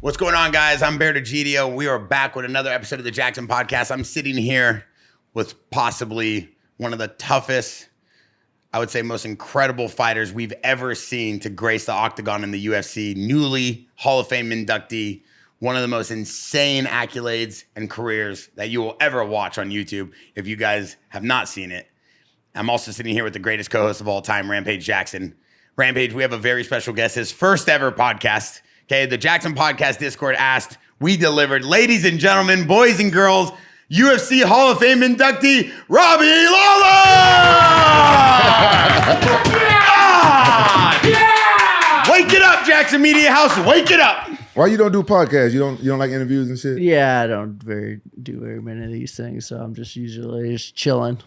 What's going on, guys? I'm Bear Degidio. We are back with another episode of the Jaxxon podcast. I'm sitting here with possibly one of the toughest, I would say most incredible fighters we've ever seen to grace the octagon in the UFC. Newly Hall of Fame inductee, one of the most insane accolades and careers that you will ever watch on YouTube if you guys have not seen it. I'm also sitting here with the greatest co-host of all time, Rampage Jaxxon. Rampage, we have a very special guest, his first ever podcast. Okay, the Jaxxon Podcast Discord asked, we delivered. Ladies and gentlemen, boys and girls, UFC Hall of Fame inductee, Robbie Lawler! Yeah! Wake it up, Jaxxon Media House, wake it up! Why you don't do podcasts? You don't like interviews and shit? Yeah, I don't do very many of these things, so I'm just usually just chilling.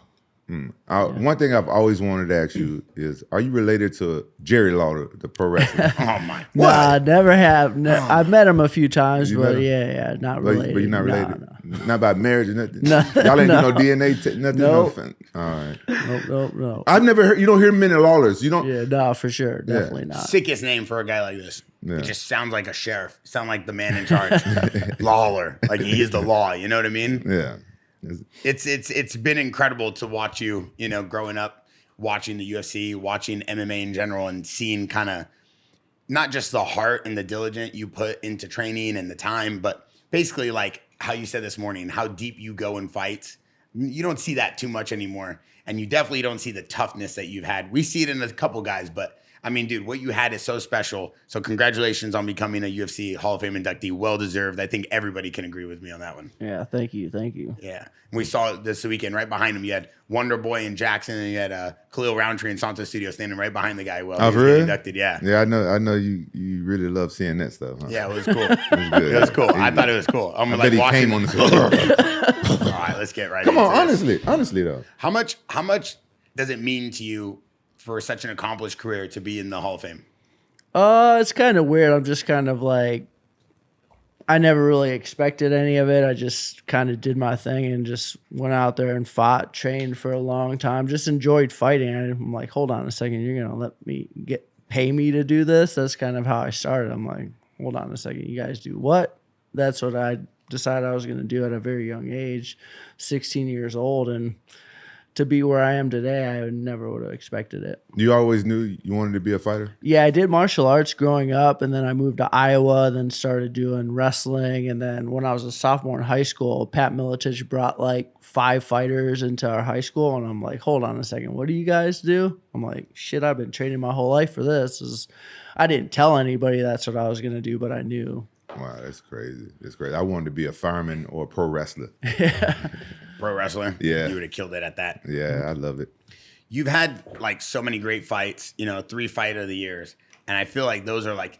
One thing I've always wanted to ask you is, are you related to Jerry Lawler, the pro wrestler? Oh my! Nah, never have. I've met him a few times, but yeah, not related. But you're not related? No. Not about marriage or nothing? No, Y'all ain't no. do no DNA, nothing? Nope. Nothing? All right. No. I've never heard, you don't hear many Lawlers. You don't? Yeah, no, for sure. Definitely not. Sickest name for a guy like this. Yeah. It just sounds like a sheriff. Sound like the man in charge. Lawler. Like he is the law, you know what I mean? Yeah. It's been incredible to watch you, growing up, watching the UFC, watching MMA in general, and seeing kind of not just the heart and the diligence you put into training and the time, but basically like how you said this morning, how deep you go in fights. You don't see that too much anymore. And you definitely don't see the toughness that you've had. We see it in a couple guys, but I mean, dude, what you had is so special. So congratulations on becoming a UFC Hall of Fame inductee. Well-deserved. I think everybody can agree with me on that one. Yeah, thank you. Yeah. And we saw it this weekend. Right behind him, you had Wonder Boy and Jaxxon, and you had Khalil Roundtree and Santos Studio standing right behind the guy. Well, he was getting inducted. Yeah. Yeah, I know you really love seeing that stuff. Huh? Yeah, it was cool. It was cool. I thought it was cool. I'm like watching. Came on the All right, let's get right Come into on, this. honestly though. How much does it mean to you for such an accomplished career to be in the Hall of Fame? It's kind of weird. I'm just kind of like, I never really expected any of it. I just kind of did my thing and just went out there and fought, trained for a long time, just enjoyed fighting. I'm like, hold on a second, you're gonna let me pay me to do this? That's kind of how I started. I'm like, hold on a second, you guys do what? That's what I decided I was gonna do at a very young age, 16 years old, and to be where I am today, I never would have expected it. You always knew you wanted to be a fighter? Yeah, I did martial arts growing up, and then I moved to Iowa, then started doing wrestling. And then when I was a sophomore in high school, Pat Miletich brought like 5 fighters into our high school, and I'm like, hold on a second, what do you guys do? I'm like, shit, I've been training my whole life for this. I didn't tell anybody that's what I was going to do, but I knew. Wow, that's crazy. That's crazy. I wanted to be a fireman or a pro wrestler. Pro wrestler? Yeah. You would have killed it at that. Yeah, I love it. You've had like so many great fights, 3 fight of the years. And I feel like those are like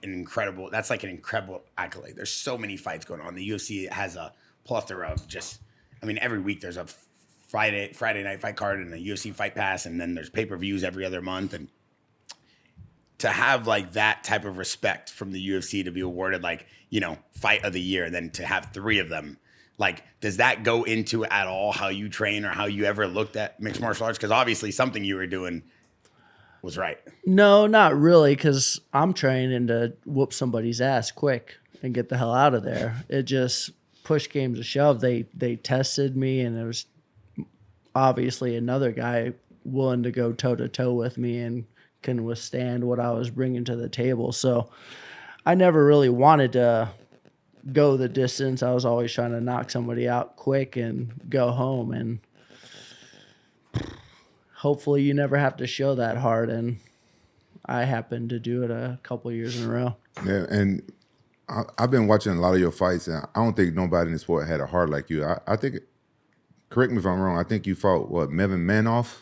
that's like an incredible accolade. There's so many fights going on. The UFC has a plethora of every week there's a Friday night fight card and a UFC Fight Pass, and then there's pay-per-views every other month. And to have like that type of respect from the UFC to be awarded like, fight of the year, and then to have 3 of them, like, does that go into at all how you train or how you ever looked at mixed martial arts? Because obviously something you were doing was right. No, not really, because I'm training to whoop somebody's ass quick and get the hell out of there. It just push came to shove. They tested me, and there was obviously another guy willing to go toe-to-toe with me and can withstand what I was bringing to the table. So I never really wanted to go the distance. I was always trying to knock somebody out quick and go home, and hopefully you never have to show that hard, and I happened to do it a couple of years in a row. Yeah, and I've been watching a lot of your fights, and I don't think nobody in the sport had a heart like you. I think, correct me if I'm wrong, I think you fought, Mevin Manoff?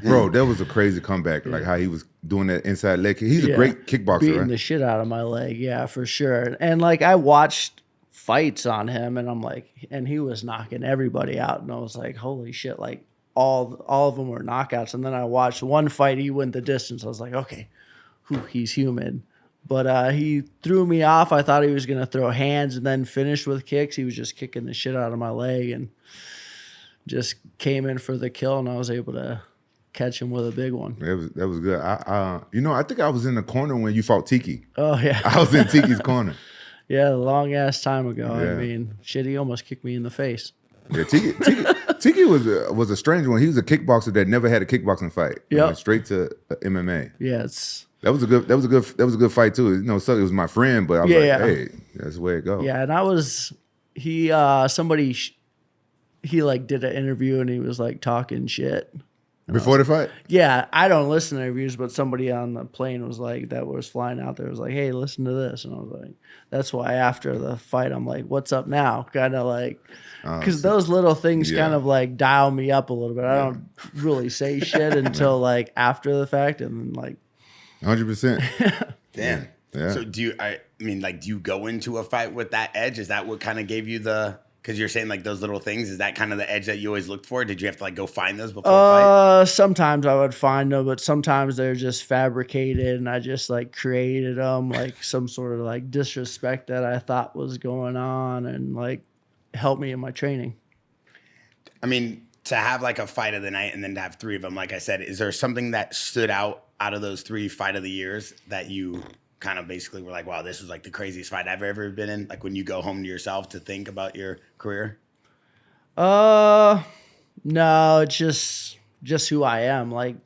Bro, that was a crazy comeback, like how he was doing that inside leg kick. He's a great kickboxer, beating right? the shit out of my leg, yeah, for sure. And like I watched fights on him, and I'm like, and he was knocking everybody out, and I was like, holy shit, like all of them were knockouts. And then I watched one fight, he went the distance. I was like, okay, he's human. But he threw me off. I thought he was gonna throw hands and then finish with kicks. He was just kicking the shit out of my leg and just came in for the kill, and I was able to catch him with a big one. That was good. I think I was in the corner when you fought Tiki. Oh, yeah. I was in Tiki's corner. Yeah, a long ass time ago. I Yeah. mean, shit, he almost kicked me in the face. Yeah, Tiki was a strange one. He was a kickboxer that never had a kickboxing fight. He Yep. went straight to MMA. Yeah, it's That was a good fight too. You know, so it was my friend, but I was like, Yeah. hey, that's the way it goes. yeah, and he like did an interview and he was like talking shit. Before the fight? Yeah, I don't listen to interviews, but somebody on the plane was like, that was flying out there was like, hey, listen to this. And I was like, that's why after the fight, I'm like, what's up now? Kind of like, because those little things Yeah. kind of like dial me up a little bit. I don't really say shit until like after the fact. And then like, 100%. Damn. Yeah. So do you go into a fight with that edge? Is that what kind of gave you because you're saying like those little things, is that kind of the edge that you always look for? Did you have to like go find those before a fight? Sometimes I would find them, but sometimes they're just fabricated and I just like created them, like some sort of like disrespect that I thought was going on and like helped me in my training. I mean, to have like a fight of the night and then to have 3 of them, like I said, is there something that stood out of those 3 fight of the years that you kind of basically were like, wow, this was like the craziest fight I've ever been in? Like when you go home to yourself to think about your career? No, it's just who I am. Like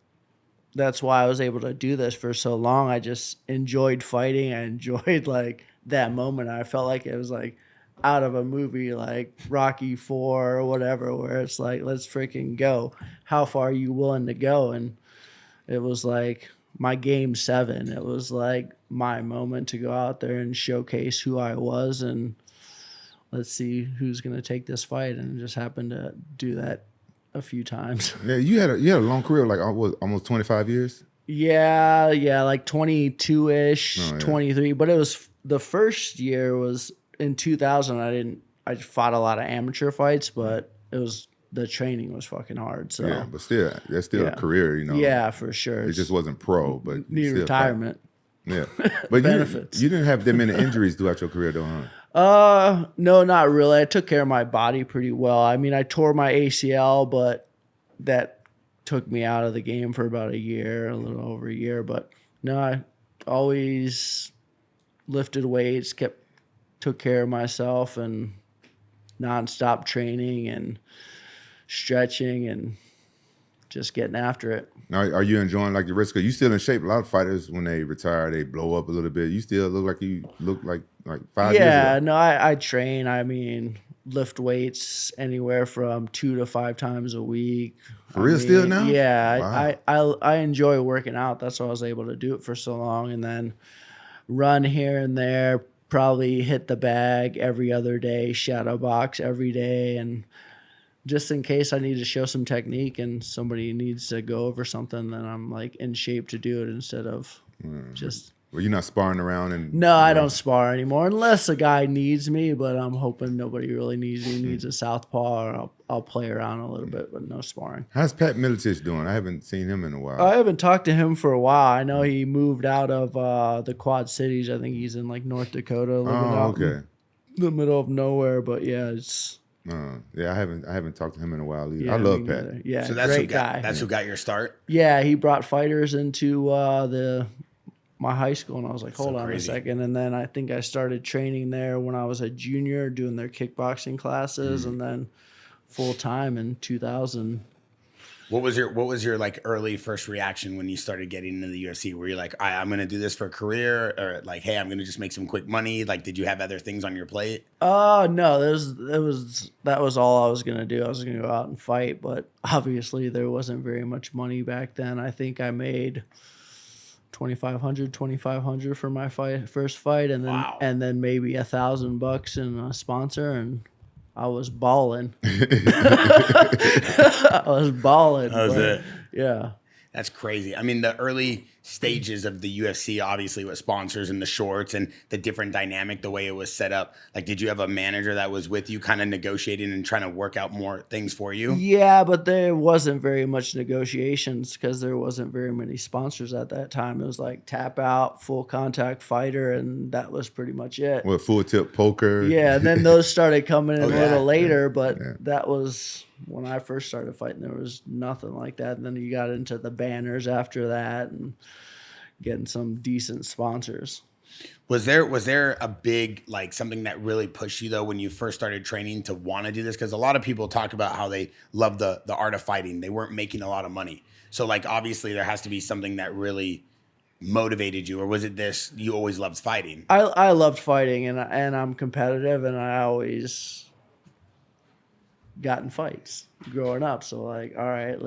that's why I was able to do this for so long. I just enjoyed fighting. I enjoyed like that moment. I felt like it was like out of a movie like Rocky 4 or whatever, where it's like, let's freaking go. How far are you willing to go? And it was like my game 7. It was like my moment to go out there and showcase who I was and let's see who's going to take this fight. And just happened to do that a few times. Yeah, you had a long career, like almost 25 years. Yeah, like 22-ish, Oh, yeah. 23. But it was the first year was in 2000. I fought a lot of amateur fights, but the training was fucking hard. So Yeah, but still, that's still a career, you know. Yeah, for sure. It just wasn't pro, but you Need still retirement. fight. Yeah, but Benefits. You didn't have that many injuries throughout your career, though, huh? No, not really. I took care of my body pretty well. I mean, I tore my ACL, but that took me out of the game for about a little over a year. But no, I always lifted weights, took care of myself, and nonstop training and stretching and just getting after it. Now, are you enjoying like the risk? Cause you still in shape. A lot of fighters, when they retire, they blow up a little bit. You still look like you look like 5 years Yeah, ago. no, I train. I mean, lift weights anywhere from 2 to 5 times a week. For real, still now? Yeah, Wow. I enjoy working out. That's why I was able to do it for so long, and then run here and there. Probably hit the bag every other day, shadow box every day, and just in case I need to show some technique and somebody needs to go over something, then I'm like in shape to do it instead of just. Well, you're not sparring around and No, I don't spar anymore unless a guy needs me, but I'm hoping nobody really needs me. Needs a southpaw, or I'll play around a little bit, but no sparring. How's Pat Miletich doing? I haven't seen him in a while. I haven't talked to him for a while. I know he moved out of the Quad Cities. I think he's in like North Dakota, living out in the middle of nowhere. But yeah, it's. Yeah, I haven't talked to him in a while either. Yeah, I love me Pat. neither. Yeah, So that's great guy. That's who got your start? Yeah, he brought fighters into my high school, and I was like, hold on crazy. a second. And then I think I started training there when I was a junior, doing their kickboxing classes, and then full time in 2000. What was your like early first reaction when you started getting into the UFC? Were you like, I'm going to do this for a career, or like, hey, I'm going to just make some quick money? Like, did you have other things on your plate? No, that was all I was gonna do. I was gonna go out and fight, but obviously there wasn't very much money back then. I think I made $2,500 for my first fight, and then Wow. and then maybe $1,000 in a sponsor, and I was balling. I was balling. That was it. Yeah. That's crazy. I mean, the early stages of the UFC, obviously with sponsors and the shorts and the different dynamic, the way it was set up. Like, did you have a manager that was with you kind of negotiating and trying to work out more things for you? Yeah, but there wasn't very much negotiations because there wasn't very many sponsors at that time. It was like Tap Out, Full Contact Fighter, and that was pretty much it. What, Full Tip Poker? Yeah, and then those started coming in a yeah. little later, but that was when I first started fighting. There was nothing like that. And then you got into the banners after that and getting some decent sponsors. Was there a big, like, something that really pushed you though when you first started training to want to do this? Because a lot of people talk about how they love the art of fighting. They weren't making a lot of money. So like obviously there has to be something that really motivated you, or was it this you always loved fighting? I loved fighting, and I'm competitive, and I always got in fights growing up. So like, all right,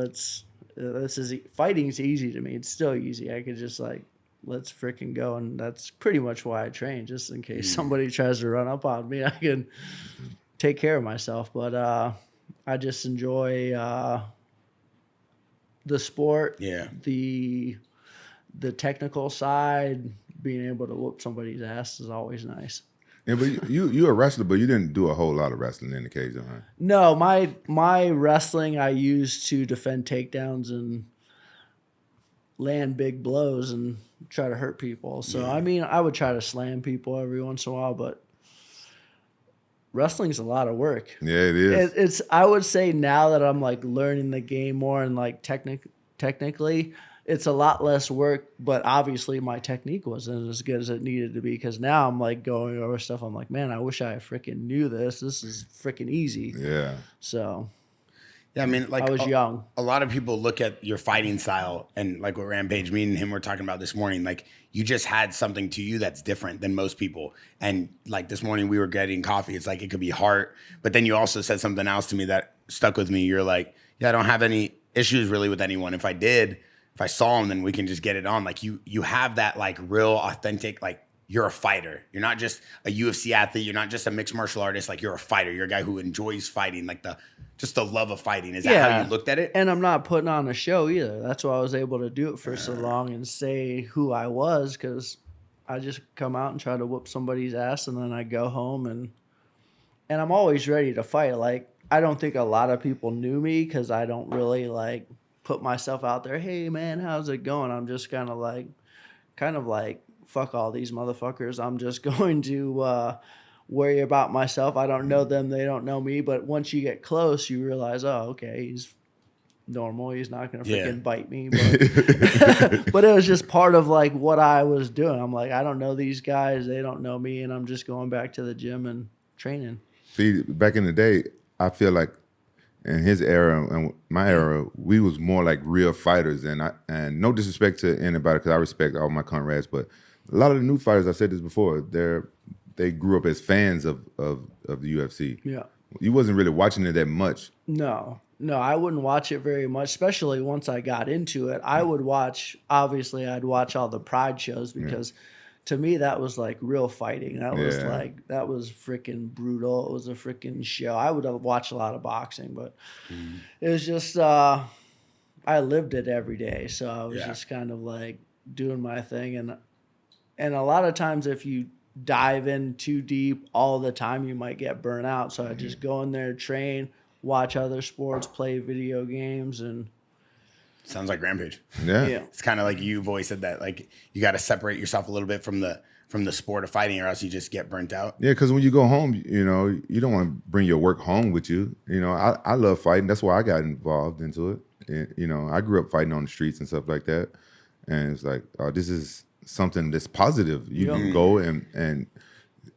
fighting's easy to me. It's still easy. I could just like, let's freaking go. And that's pretty much why I train, just in case somebody tries to run up on me, I can take care of myself. But I just enjoy the sport, the technical side. Being able to whoop somebody's ass is always nice. Yeah, but you a wrestler, but you didn't do a whole lot of wrestling in the cage, huh? No, my wrestling I used to defend takedowns and land big blows and try to hurt people. So I mean, I would try to slam people every once in a while, but wrestling's a lot of work. Yeah, it is. It's I would say now that I'm like learning the game more and like technically, it's a lot less work, but obviously my technique wasn't as good as it needed to be, because now I'm like going over stuff. I'm like, man, I wish I freaking knew this. This is freaking easy. Yeah. So, yeah, I mean, like I was young. A lot of people look at your fighting style, and like what Rampage, me and him were talking about this morning, like you just had something to you that's different than most people. And like this morning we were getting coffee. It's like, it could be heart, but then you also said something else to me that stuck with me. You're like, yeah, I don't have any issues really with anyone. If I saw him, then we can just get it on. Like you have that like real authentic, like you're a fighter. You're not just a UFC athlete. You're not just a mixed martial artist. Like you're a fighter. You're a guy who enjoys fighting, like just the love of fighting. Is that how you looked at it? And I'm not putting on a show either. That's why I was able to do it for so long and say who I was, because I just come out and try to whoop somebody's ass, and then I go home and I'm always ready to fight. Like I don't think a lot of people knew me because I don't really like put myself out there. Hey man, how's it going? I'm just kind of like fuck all these motherfuckers. I'm just going to worry about myself. I don't know them, they don't know me. But once you get close, you realize, oh, okay, he's normal. He's not gonna freaking bite me. But, but it was just part of like what I was doing. I'm like, I don't know these guys, they don't know me, and I'm just going back to the gym and training. See, back in the day, I feel like in his era and my era, we was more like real fighters. And no disrespect to anybody, because I respect all my comrades, but a lot of the new fighters, I said this before, they grew up as fans of the UFC. Yeah. You wasn't really watching it that much. No, I wouldn't watch it very much, especially once I got into it. I'd watch all the Pride shows, because to me, that was like real fighting. That was freaking brutal. It was a freaking show. I would have watched a lot of boxing, but it was just, I lived it every day. So I was just kind of like doing my thing. And a lot of times if you dive in too deep all the time, you might get burnt out. So I just go in there, train, watch other sports, play video games, and sounds like Rampage. Yeah. It's kind of like you've always said that, like you got to separate yourself a little bit from the sport of fighting, or else you just get burnt out. Yeah, because when you go home, you know, you don't want to bring your work home with you. You know, I love fighting. That's why I got involved into it. And, you know, I grew up fighting on the streets and stuff like that. And it's like, oh, this is something that's positive. You can go and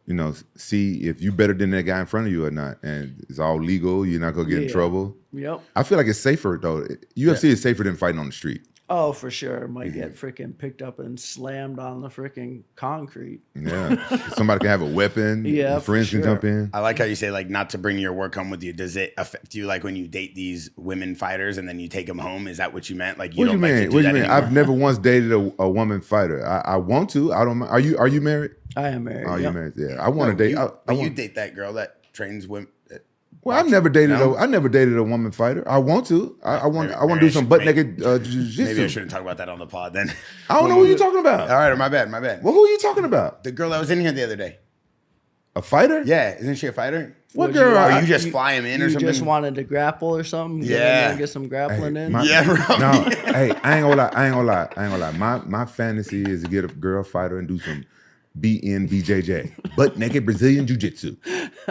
you know, see if you better than that guy in front of you or not. And it's all legal. You're not going to get in trouble. Yep. I feel like it's safer, though. UFC is safer than fighting on the street. Oh, for sure. Might get freaking picked up and slammed on the freaking concrete. Yeah. Somebody can have a weapon. Yeah, friends can jump in. I like how you say, like, not to bring your work home with you. Does it affect you, like, when you date these women fighters and then you take them home? Is that what you meant? Like, What do you mean? What do you mean? I've never once dated a woman fighter. I want to. I don't. Are you married? I am married. Oh, you're married. Yeah. I want to date. You date that girl that trains women. Well, I've never dated. I never dated a woman fighter. I want to. I want to do some butt naked jiu-jitsu. Maybe I shouldn't talk about that on the pod then. I don't know who you're talking about. All right, my bad. Well, who are you talking about? The girl that was in here the other day. A fighter? Yeah, isn't she a fighter? What girl? Or you just fly him in or something? You just wanted to grapple or something? Get some grappling in? Bro. No, hey, I ain't gonna lie. My fantasy is to get a girl fighter and do some BNBJJ, butt naked Brazilian jiu-jitsu.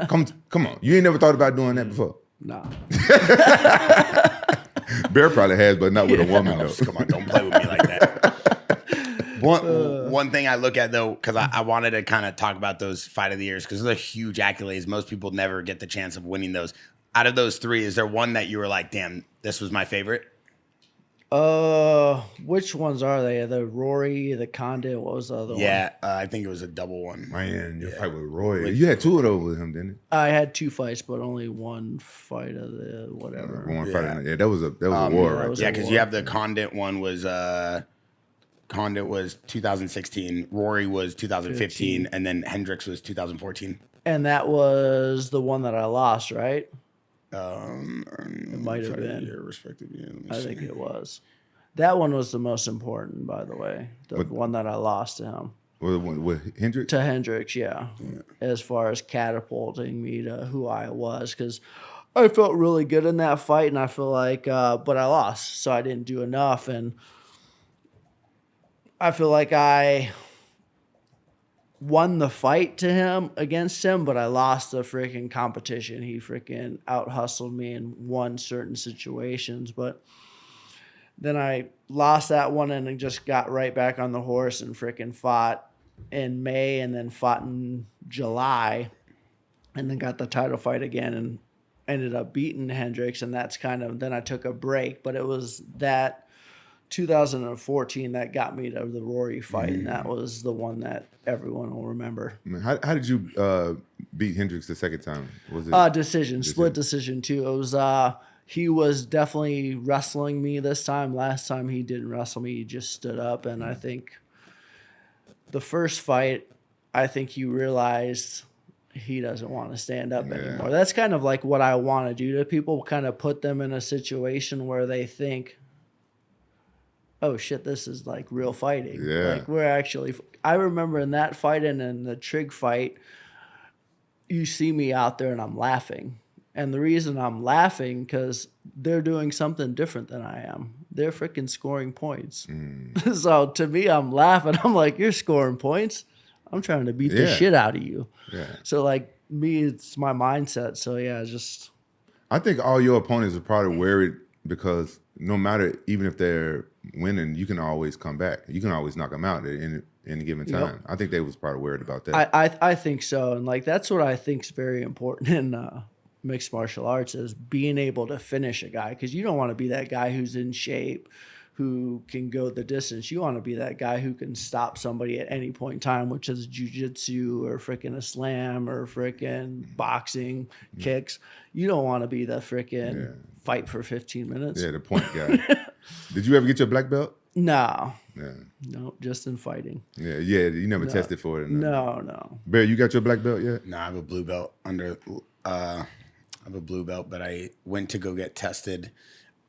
Come on. You ain't never thought about doing that before? Nah. Bear probably has, but not with a woman though. Come on, don't play with me like that. one thing I look at, though, because I wanted to kind of talk about those fight of the years, because those are huge accolades. Most people never get the chance of winning those. Out of those three, is there one that you were like, damn, this was my favorite? Which ones are they? The Rory, the Condit, what was the other one? Yeah, I think it was a double one. Man, your fight with Rory. You had two of those with him, didn't you? I had 2 fights, but only one fight of the whatever. One fight. Yeah, that was a war, that right? was Yeah, a because war. you have the Condit one was 2016, Rory was 2015, and then Hendricks was 2014. And that was the one that I lost, right? It might have been. Respective year. I think it was. That one was the most important, by the way. The one that I lost to him. With Hendricks? To Hendricks, yeah. As far as catapulting me to who I was. Because I felt really good in that fight, and I feel like, but I lost. So I didn't do enough. And I feel like I won the fight to him against him, but I lost the freaking competition. He freaking out-hustled me and won certain situations. But then I lost that one and then just got right back on the horse and freaking fought in May and then fought in July and then got the title fight again and ended up beating Hendricks. And that's kind of, then I took a break, but it was that 2014 that got me to the Rory fight. And that was the one that everyone will remember. Man, how did you beat Hendricks the second time? Was it decision, split decision too. It was, he was definitely wrestling me this time. Last time he didn't wrestle me. He just stood up. And I think the first fight, I think he realized he doesn't want to stand up anymore. That's kind of like what I want to do to people, kind of put them in a situation where they think, oh shit, this is like real fighting. Yeah. Like we're actually, I remember in that fight and in the Trig fight, you see me out there and I'm laughing. And the reason I'm laughing, because they're doing something different than I am. They're freaking scoring points. So to me, I'm laughing. I'm like, you're scoring points. I'm trying to beat the shit out of you. Yeah. So like me, it's my mindset. So yeah, just. I think all your opponents are probably worried because no matter, even if they're winning, you can always come back. You can always knock them out at any given time. Yep. I think they was probably worried about that. I think so. And like, that's what I think is very important in mixed martial arts is being able to finish a guy. Because you don't want to be that guy who's in shape, who can go the distance. You want to be that guy who can stop somebody at any point in time, which is jiu-jitsu or freaking a slam or freaking boxing kicks. You don't want to be the freaking fight for 15 minutes. Yeah, the point guy. Did you ever get your black belt? No. Yeah. No, just in fighting. Yeah, you never tested for it. No. Bear, you got your black belt yet? No, I have a blue belt but I went to go get tested,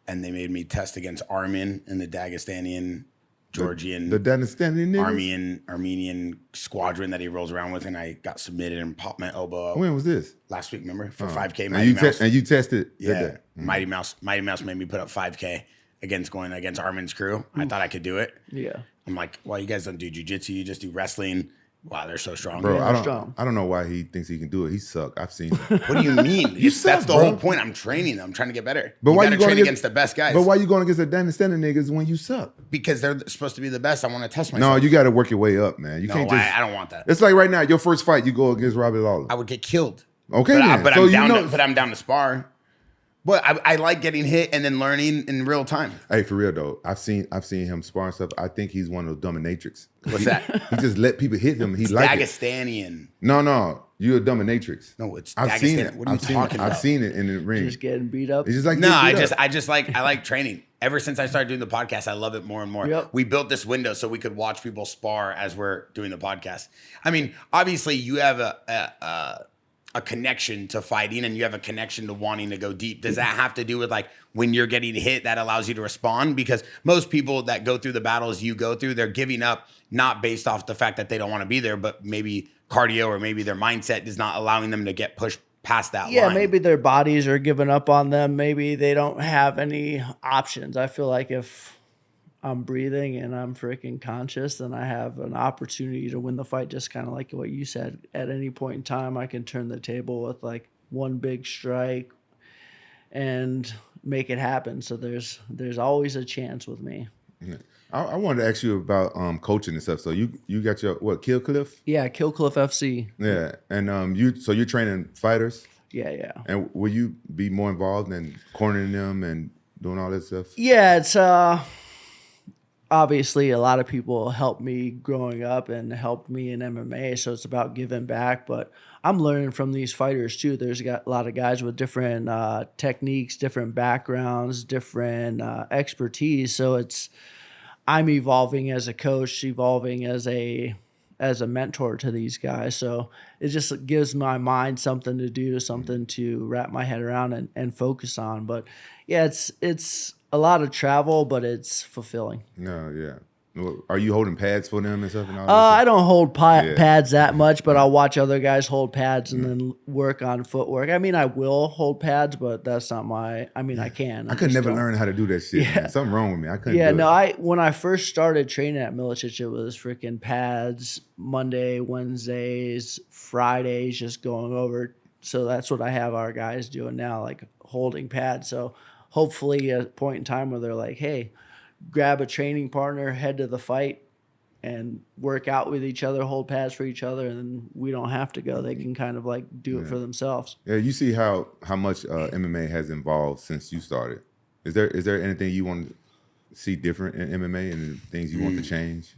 and they made me test against Armin in the Dagestanian, Georgian, The Dagestani niggas? Armenian squadron that he rolls around with, and I got submitted and popped my elbow up When was this? last week, remember? For 5K, And Mighty Mouse. and you tested? Yeah, Mighty Mouse made me put up 5K against Armin's crew. I thought I could do it. Yeah. I'm like, well, you guys don't do jiu-jitsu, you just do wrestling. Wow, they're so strong. Bro, Yeah, I don't know why he thinks he can do it. He suck. I've seen him. What do you mean? You suck, That's the bro. whole point. I'm training. I'm trying to get better. But you why gotta you going train against the best guys? But why you going against the Dagestani niggas when you suck? Because they're supposed to be the best. I want to test myself. No, you got to work your way up, man. You can't just. I don't want that. It's like right now, your first fight, you go against Robbie Lawler. I would get killed. Okay, but, then. but So I'm you down. know- But I'm down to spar. But I like getting hit and then learning in real time. Hey, for real though, I've seen him spar and stuff. I think he's one of those dominatrix. What's that? He just let people hit him. He It's like it. Dagestanian. No, you're a dominatrix. No, it's I've seen it. Dagestan. What are you I've seen it. talking about? I've seen it in the ring. Just getting beat up. It's just like No, getting I beat just up. I like training. Ever since I started doing the podcast, I love it more and more. Yep. We built this window so we could watch people spar as we're doing the podcast. I mean, obviously you have a connection to fighting and you have a connection to wanting to go deep. Does that have to do with like when you're getting hit that allows you to respond? Because most people that go through the battles you go through, they're giving up not based off the fact that they don't want to be there, but maybe cardio or maybe their mindset is not allowing them to get pushed past that line. Maybe their bodies are giving up on them. Maybe they don't have any options. I feel like if I'm breathing and I'm freaking conscious, then I have an opportunity to win the fight. Just kind of like what you said. At any point in time, I can turn the table with like one big strike and make it happen. So there's always a chance with me. I wanted to ask you about coaching and stuff. So you got your Kill Cliff? Yeah, Kill Cliff FC. Yeah, and you're training fighters. Yeah. And will you be more involved in cornering them and doing all that stuff? Yeah, it's obviously a lot of people helped me growing up and helped me in MMA, so it's about giving back. But I'm learning from these fighters too. There's got a lot of guys with different techniques, different backgrounds, different expertise. So I'm evolving as a coach, evolving as a mentor to these guys. So it just gives my mind something to do, something to wrap my head around and focus on. But yeah, it's a lot of travel, but it's fulfilling. No, yeah. Are you holding pads for them and stuff? And all I don't hold pads that much, but I'll watch other guys hold pads and then work on footwork. I mean, I will hold pads, but that's not I can. I could never learn how to do that shit. Yeah. Something wrong with me. I couldn't do it. When I first started training at Milicic, it was freaking pads Monday, Wednesdays, Fridays, just going over. So that's what I have our guys doing now, like holding pads. So hopefully a point in time where they're like, hey, grab a training partner, head to the fight, and work out with each other, hold pads for each other, and then we don't have to go. They can kind of like do it for themselves. Yeah, you see how much MMA has evolved since you started. Is there anything you want to see different in MMA and things you want to change?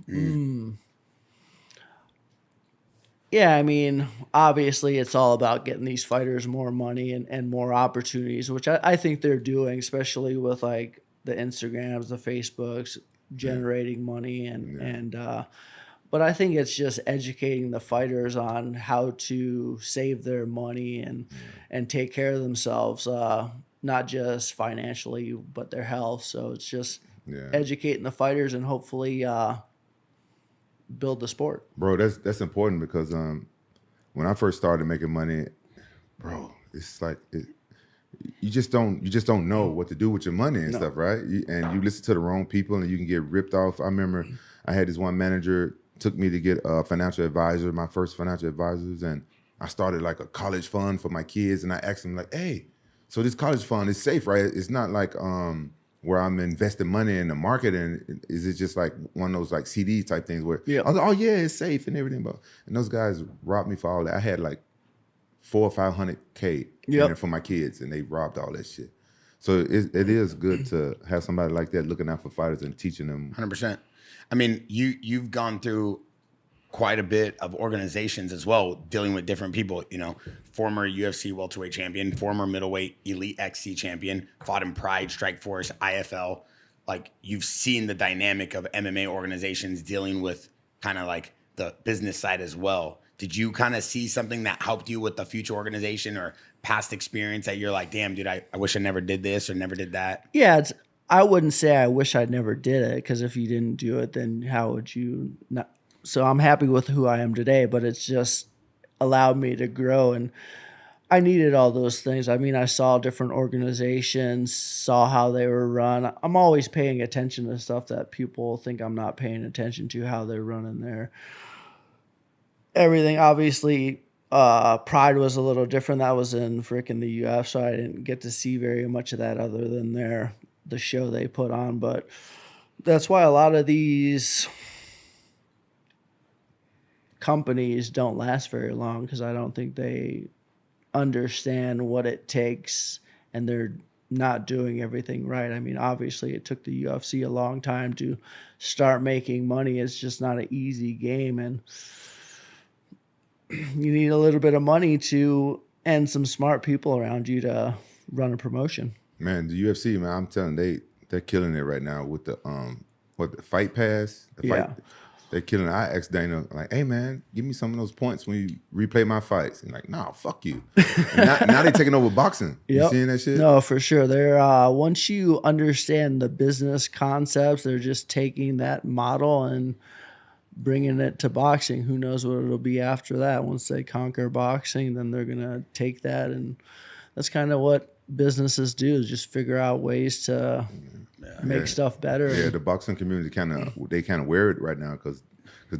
Yeah, I mean, obviously it's all about getting these fighters more money and more opportunities, which I think they're doing, especially with like the Instagrams, the Facebooks, generating money but I think it's just educating the fighters on how to save their money and take care of themselves, not just financially, but their health. So it's just educating the fighters and hopefully build the sport. Bro, that's important because when I first started making money, bro, it's like you just don't know what to do with your money and stuff, right? And you listen to the wrong people and you can get ripped off. I remember I had this one manager took me to get a financial advisor, my first financial advisors, and I started like a college fund for my kids. And I asked them like, hey, so this college fund is safe, right? It's not like where I'm investing money in the market, and is it just like one of those like CD type things where I was like, oh yeah, it's safe and everything, and those guys robbed me for all that. I had like $400,000 or $500,000 in it for my kids, and they robbed all that shit. So it is good to have somebody like that looking out for fighters and teaching them. 100%. I mean, you've gone through quite a bit of organizations as well, dealing with different people. You know, former UFC welterweight champion, former middleweight elite XC champion, fought in Pride, Strikeforce, IFL. Like, you've seen the dynamic of MMA organizations dealing with kind of like the business side as well. Did you kind of see something that helped you with the future organization or past experience that you're like, damn, dude, I wish I never did this or never did that? Yeah, I wouldn't say I wish I never did it, because if you didn't do it, then how would you not? So I'm happy with who I am today, but it's just allowed me to grow, and I needed all those things. I mean, I saw different organizations, saw how they were run. I'm always paying attention to stuff that people think I'm not paying attention to, how they're running their everything. Obviously, Pride was a little different. That was in frickin' the UF, so I didn't get to see very much of that other than the show they put on. But that's why a lot of these companies don't last very long, because I don't think they understand what it takes, and they're not doing everything right. I mean, obviously it took the UFC a long time to start making money. It's just not an easy game, and you need a little bit of money and some smart people around you to run a promotion. Man, the UFC, man, I'm telling you, they're killing it right now with the the Fight Pass. They're killing it. I asked Dana, like, hey man, give me some of those points when you replay my fights. And like, nah, fuck you. And now they're taking over boxing. You seeing that shit? No, for sure. They're once you understand the business concepts, they're just taking that model and bringing it to boxing. Who knows what it'll be after that? Once they conquer boxing, then they're gonna take that, and that's kind of what businesses do, is just figure out ways to make stuff better. Yeah, the boxing community kind of wear it right now because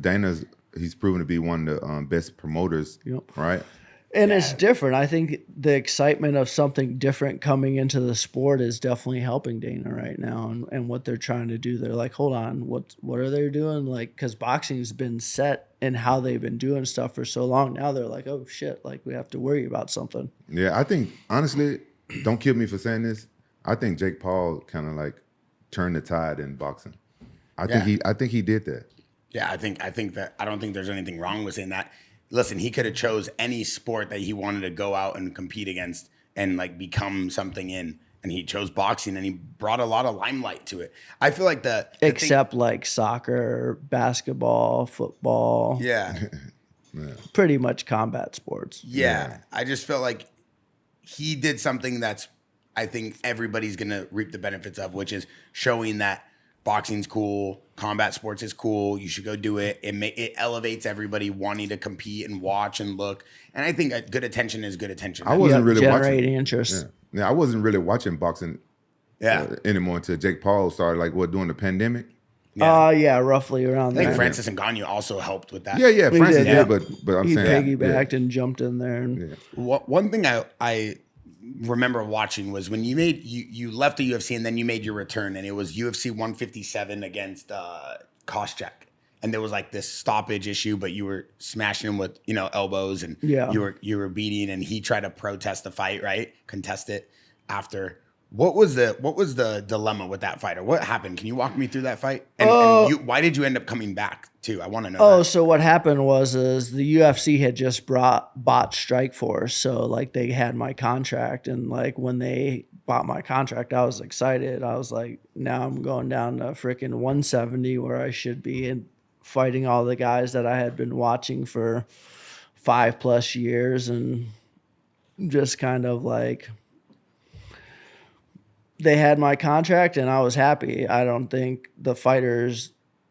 Dana's he's proven to be one of the best promoters, right? And it's different. I think the excitement of something different coming into the sport is definitely helping Dana right now, and what they're trying to do. They're like, hold on, what are they doing? Like, because boxing's been set in how they've been doing stuff for so long. Now they're like, oh shit, like we have to worry about something. Yeah, I think honestly, don't kill me for saying this. I think Jake Paul kind of like turned the tide in boxing. I think he did that. Yeah, I think that I don't think there's anything wrong with saying that. Listen, he could have chose any sport that he wanted to go out and compete against and like become something in, and he chose boxing, and he brought a lot of limelight to it. I feel like except like soccer, basketball, football, yeah, pretty much combat sports. Yeah, I just felt like he did something that's I think everybody's gonna reap the benefits of, which is showing that boxing's cool, combat sports is cool. You should go do it. It elevates everybody wanting to compete and watch and look. And I think good attention is good attention. I wasn't really generating watching interest. Yeah, I wasn't really watching boxing anymore until Jake Paul started during the pandemic. Roughly around I think there. Francis Ngannou also helped with that. Yeah, Francis did, but I'm he saying piggybacked and jumped in there. And One thing I remember watching was when you left the UFC and then you made your return, and it was UFC 157 against Koscheck, and there was like this stoppage issue, but you were smashing him with elbows, and you were beating, and he tried to protest the fight, right? Contest it after. What was the dilemma with that fighter? What happened? Can you walk me through that fight? And why did you end up coming back too? I want to know. So what happened was the UFC had just bought Strikeforce, so like they had my contract, and like when they bought my contract, I was excited. I was like, now I'm going down to freaking 170 where I should be, and fighting all the guys that I had been watching for 5+ years, and just kind of like. They had my contract and I was happy. I don't think the fighters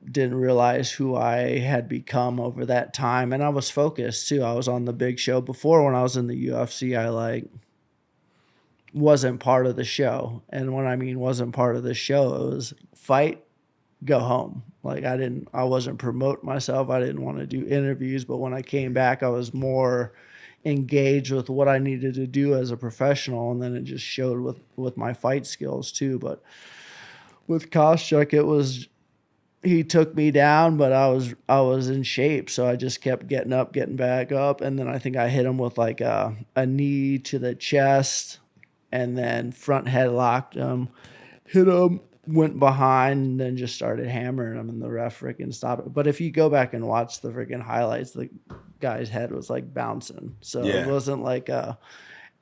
didn't realize who I had become over that time. And I was focused too. I was on the big show. Before, when I was in the UFC, I wasn't part of the show. And when I mean wasn't part of the show, it was fight, go home. Like I wasn't promoting myself. I didn't want to do interviews. But when I came back, I was more engaged with what I needed to do as a professional, and then it just showed with my fight skills too. But with Koscheck, he took me down, but I was in shape, so I just kept getting back up, and then I think I hit him with like a knee to the chest, and then front headlocked him, hit him, went behind, and then just started hammering him, and the ref freaking stopped it. But if you go back and watch the freaking highlights, the guy's head was like bouncing. So it wasn't like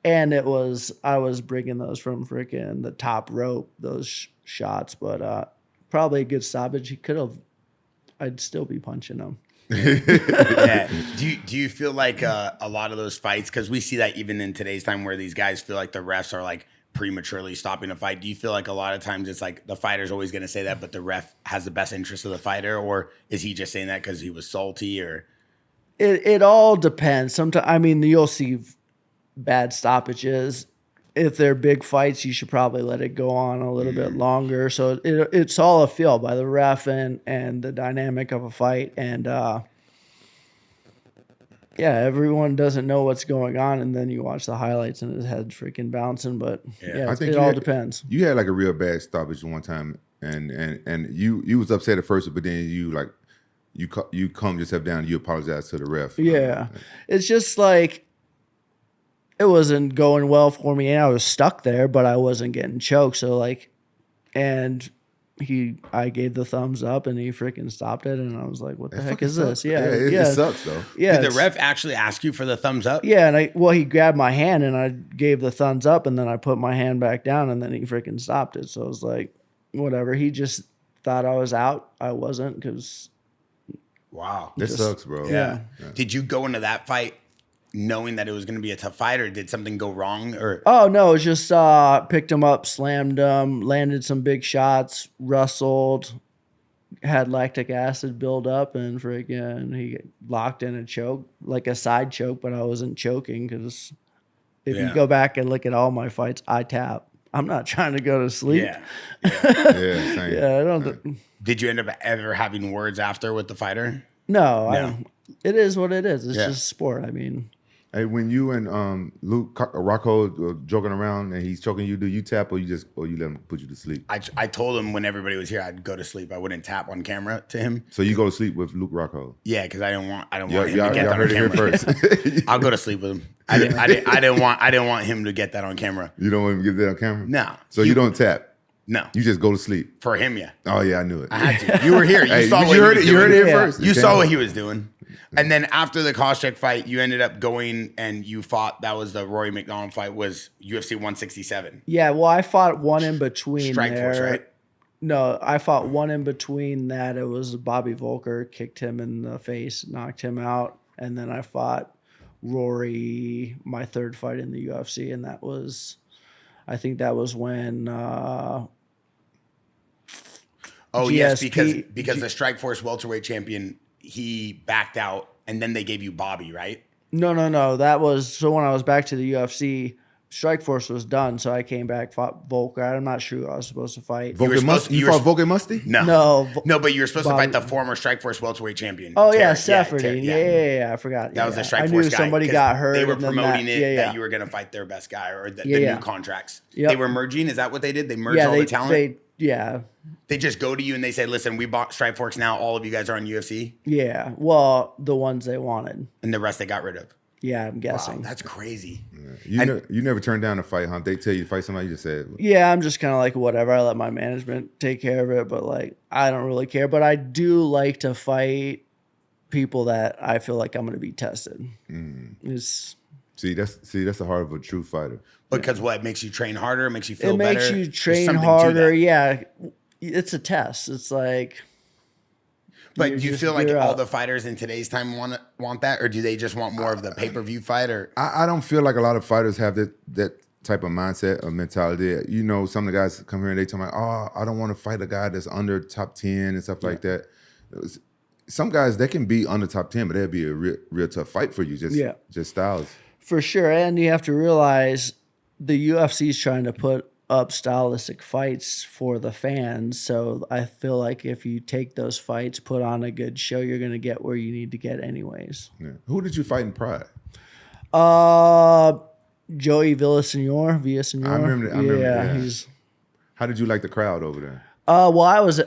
and I was bringing those from freaking the top rope, those shots, but probably a good stoppage. I'd still be punching him. Yeah. Do you feel like a lot of those fights, because we see that even in today's time where these guys feel like the refs are like prematurely stopping a fight, do you feel like a lot of times it's like the fighter's always going to say that, but the ref has the best interest of the fighter, or is he just saying that because he was salty? Or it all depends. Sometimes, I mean, you'll see bad stoppages. If they're big fights, you should probably let it go on a little bit longer. So it's all a feel by the ref and the dynamic of a fight. And everyone doesn't know what's going on, and then you watch the highlights and his head's freaking bouncing. But I think it all depends. You had like a real bad stoppage one time, and you was upset at first, but then you calmed yourself down and you apologize to the ref. Yeah. It's just like it wasn't going well for me, and I was stuck there, but I wasn't getting choked. So like, and I gave the thumbs up and he freaking stopped it, and I was like, what the heck is this? Yeah. It sucks though. Yeah. Did the ref actually ask you for the thumbs up? Yeah, and he grabbed my hand and I gave the thumbs up, and then I put my hand back down, and then he freaking stopped it. So I was like, whatever. He just thought I was out. I wasn't, because wow. That sucks, bro. Yeah. Did you go into that fight knowing that it was going to be a tough fight, or did something go wrong? Or oh no, it was just picked him up, slammed him, landed some big shots, wrestled, had lactic acid build up, and freaking he locked in a choke, like a side choke, but I wasn't choking, because if you go back and look at all my fights, I tap. I'm not trying to go to sleep. Same. Yeah, I don't. Did you end up ever having words after with the fighter? No. It is what it is. It's just sport. I mean, Hey, when you and Rockhold joking around and he's choking you, do you tap or you let him put you to sleep? I told him when everybody was here I'd go to sleep. I wouldn't tap on camera to him. So you go to sleep with Luke Rockhold? Yeah, because I don't want him to get that on heard camera. It here first. I'll go to sleep with him. I didn't want him to get that on camera. You don't want him to get that on camera? No. So you don't tap? No. You just go to sleep? For him, yeah. Oh yeah, I knew it. I had to. You were here. You saw what you heard he was it. You heard doing. it here first. You saw what he was doing. And then after the Koscheck fight, you ended up going and you fought. That was the Rory McDonald fight. Was UFC 167? Yeah, well, I fought one in between Strikeforce, right? No, I fought one in between that. It was Bobby Volker, kicked him in the face, knocked him out, and then I fought Rory, my third fight in the UFC, and that was, I think that was when. Oh GSP, yes, because the Strikeforce welterweight champion, he backed out, and then they gave you Bobby, right? No. That was so when I was back to the UFC, Strikeforce was done, so I came back, fought Volker. I'm not sure who I was supposed to fight. You fought Volker Musty? No, but you were supposed to fight the former Strikeforce welterweight champion. Oh yeah, Safferty. Yeah, I forgot. That was the Strikeforce guy. I knew somebody got hurt. They were promoting that you were going to fight their best guy or the new contracts. Yep. They were merging. Is that what they did? They merged all the talent. They just go to you and they say, "Listen, we bought Strikeforce now. All of you guys are on UFC." Yeah, well, the ones they wanted, and the rest they got rid of. Yeah, I'm guessing. Wow, that's crazy. Yeah. You never turned down a fight, huh? They tell you to fight somebody, you just said. Yeah, I'm just kind of like whatever. I let my management take care of it, but like I don't really care. But I do like to fight people that I feel like I'm going to be tested. See, that's the heart of a true fighter. Because what makes you train harder, makes you feel better. It makes you train harder. Yeah, it's a test. It's like. But do you feel like all the fighters in today's time want that, or do they just want more of the pay-per-view fight? Or I don't feel like a lot of fighters have that type of mindset or mentality. You know, some of the guys come here and they tell me, "Oh, I don't want to fight a guy that's under top 10 and stuff like that." Some guys they can be under top 10, but that'd be a real tough fight for you. Just styles. For sure, and you have to realize the UFC is trying to put up stylistic fights for the fans. So I feel like if you take those fights, put on a good show, you're going to get where you need to get anyways. Yeah. Who did you fight in Pride? Joey Villasenor. I remember. Yeah. How did you like the crowd over there? Well, I was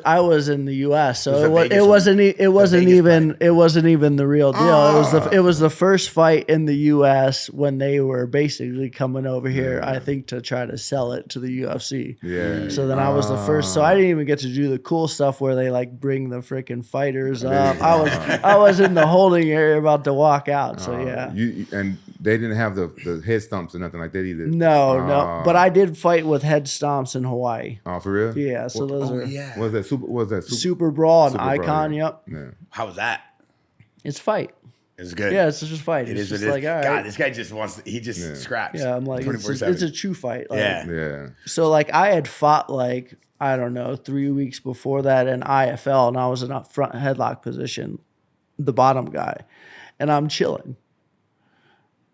in the U.S., so it wasn't even the real deal. It was the first fight in the U.S. when they were basically coming over here. I think to try to sell it to the UFC. Yeah. So then I was the first. So I didn't even get to do the cool stuff where they like bring the freaking fighters up. I was in the holding area about to walk out. So yeah. And they didn't have the head stomps or nothing like that either. No. But I did fight with head stomps in Hawaii. Oh, for real? Yeah. So those. Yeah. Was that Super Brawl and Icon? Yep. Yeah. How was that? It's fight. It's good. Yeah, it's just fight. It is. Like, all right. God, this guy just scraps. Yeah, I'm like, it's a true fight. Like, yeah. So like, I had fought like I don't know 3 weeks before that in IFL, and I was in a front headlock position, the bottom guy, and I'm chilling.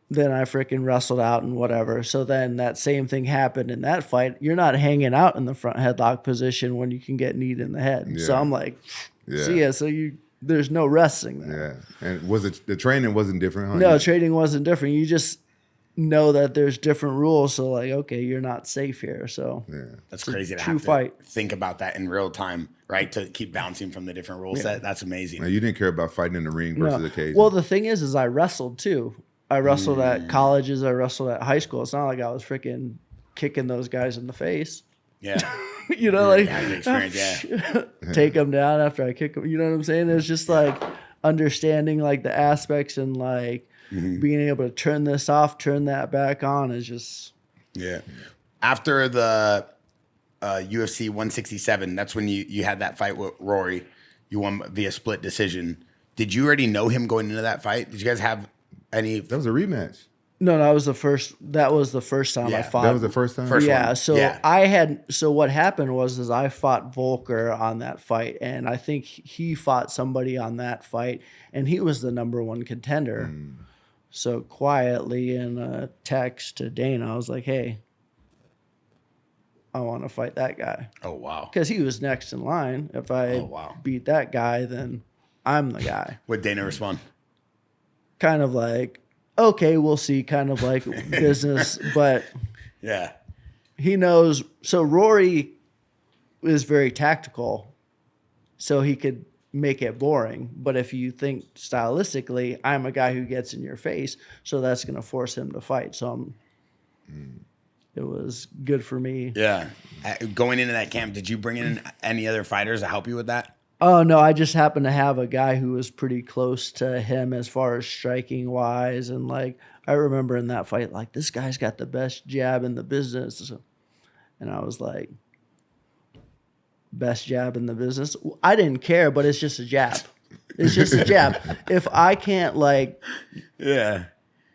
Then I freaking wrestled out and whatever. So then that same thing happened in that fight. You're not hanging out in the front headlock position when you can get kneed in the head. Yeah. So I'm like, see ya. So there's no resting there. Yeah. And the training wasn't different, huh? No, training wasn't different. You just know that there's different rules. So like, okay, you're not safe here. So that's crazy to have to think about that in real time, right? To keep bouncing from the different rule set. That's amazing. Now, you didn't care about fighting in the ring versus the cage. Well, the thing is I wrestled too. I wrestled at colleges. I wrestled at high school. It's not like I was freaking kicking those guys in the face. Yeah. You know, like experience, take them down after I kick them. You know what I'm saying? It's just like understanding like the aspects and like being able to turn this off, turn that back on is just. Yeah. After the UFC 167, that's when you had that fight with Rory. You won via split decision. Did you already know him going into that fight? Did you guys have any? That was a rematch. No, that was the first. That was the first time I fought. That was the first time. So what happened was I fought Volker on that fight, and I think he fought somebody on that fight, and he was the #1 contender. So quietly in a text to Dana, I was like, "Hey, I want to fight that guy." Oh wow! Because he was next in line. If I beat that guy, then I'm the guy. Would Dana respond? Kind of like, okay, we'll see, kind of like business, but Yeah. he knows. So Rory is very tactical, so he could make it boring. But if you think stylistically, I'm a guy who gets in your face, so that's going to force him to fight. So it was good for me. Yeah. Going into that camp, did you bring in any other fighters to help you with that? Oh, no, I just happened to have a guy who was pretty close to him as far as striking wise. And like, I remember in that fight, like, this guy's got the best jab in the business. And I was like, best jab in the business? I didn't care, but it's just a jab. It's just a jab. If I can't like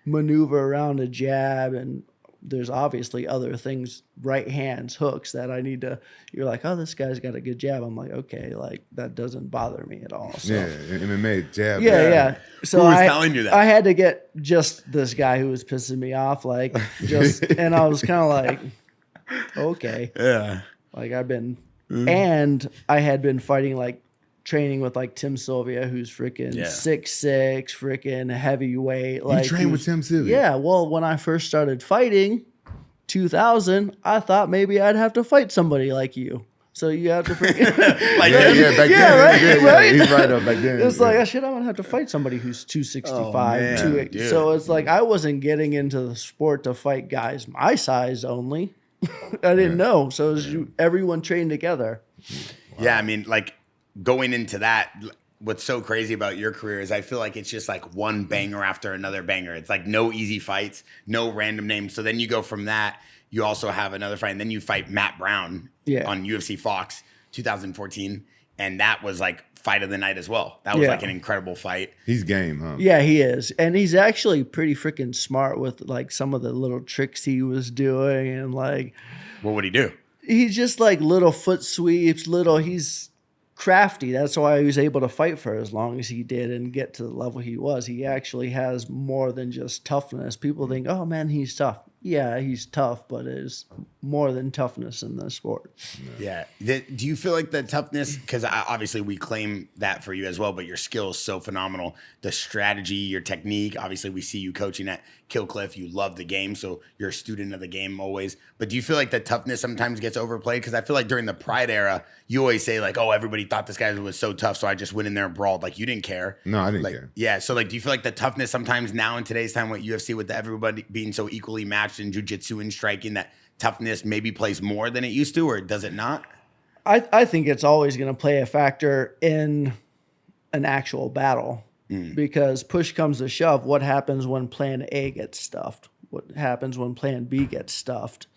maneuver around a jab, and there's obviously other things, right hands, hooks that I need to, you're like, oh, this guy's got a good jab. I'm like, okay, like that doesn't bother me at all. So. Yeah, MMA jab. Yeah. So Who was telling you that? I had to get just this guy who was pissing me off, like just, and I was kind of like, okay. Yeah. Like I've been, and I had been fighting, like training with like Tim Sylvia, who's freaking 6'6", freaking heavyweight. Like you trained with Tim Sylvia? Yeah. Well, when I first started fighting, 2000, I thought maybe I'd have to fight somebody like you. So you have to freaking Like, back then. Right? He's right up back then. It's like, shit, I'm gonna have to fight somebody who's 265, 280. dude. So it's like I wasn't getting into the sport to fight guys my size only. I didn't know. So it was everyone trained together. Yeah, I mean, like going into that, what's so crazy about your career is I feel like it's just like one banger after another banger. It's like no easy fights, no random names. So then you go from that, you also have another fight, and then you fight Matt Brown on UFC Fox 2014. And that was like fight of the night as well. That was like an incredible fight. He's game, huh? Yeah, he is. And he's actually pretty freaking smart with like some of the little tricks he was doing. And like, What would he do? he's just like little foot sweeps, he's crafty. That's why he was able to fight for as long as he did and get to the level he was. He actually has more than just toughness. People think, oh man, he's tough. Yeah, he's tough, but it's more than toughness in the sport. Yeah. Do you feel like the toughness, because obviously we claim that for you as well, but your skill is so phenomenal. The strategy, your technique, obviously we see you coaching at Killcliff. You love the game, so you're a student of the game always. But do you feel like the toughness sometimes gets overplayed? Because I feel like during the Pride era, you always say like, oh, everybody thought this guy was so tough, so I just went in there and brawled. Like you didn't care. No, I didn't like, care. Yeah, so like do you feel like the toughness sometimes now in today's time with UFC, with everybody being so equally matched in jiu-jitsu and striking, that toughness maybe plays more than it used to, or does it not? I think it's always going to play a factor in an actual battle because push comes to shove. What happens when plan A gets stuffed? What happens when plan B gets stuffed?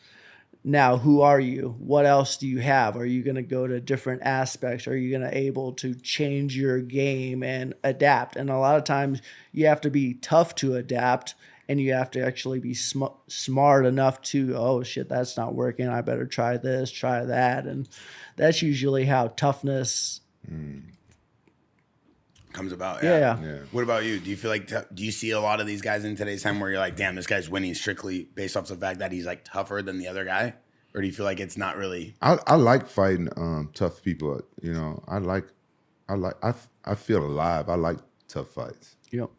Now, who are you? What else do you have? Are you going to go to different aspects? Are you going to able to change your game and adapt? And a lot of times you have to be tough to adapt, and you have to actually be smart enough to, oh shit, that's not working. I better try this, try that. And that's usually how toughness comes about. Yeah. What about you? Do you feel like, do you see a lot of these guys in today's time where you're like, damn, this guy's winning strictly based off the fact that he's like tougher than the other guy? Or do you feel like it's not really? I like fighting tough people. You know, I feel alive. I like tough fights. Yep.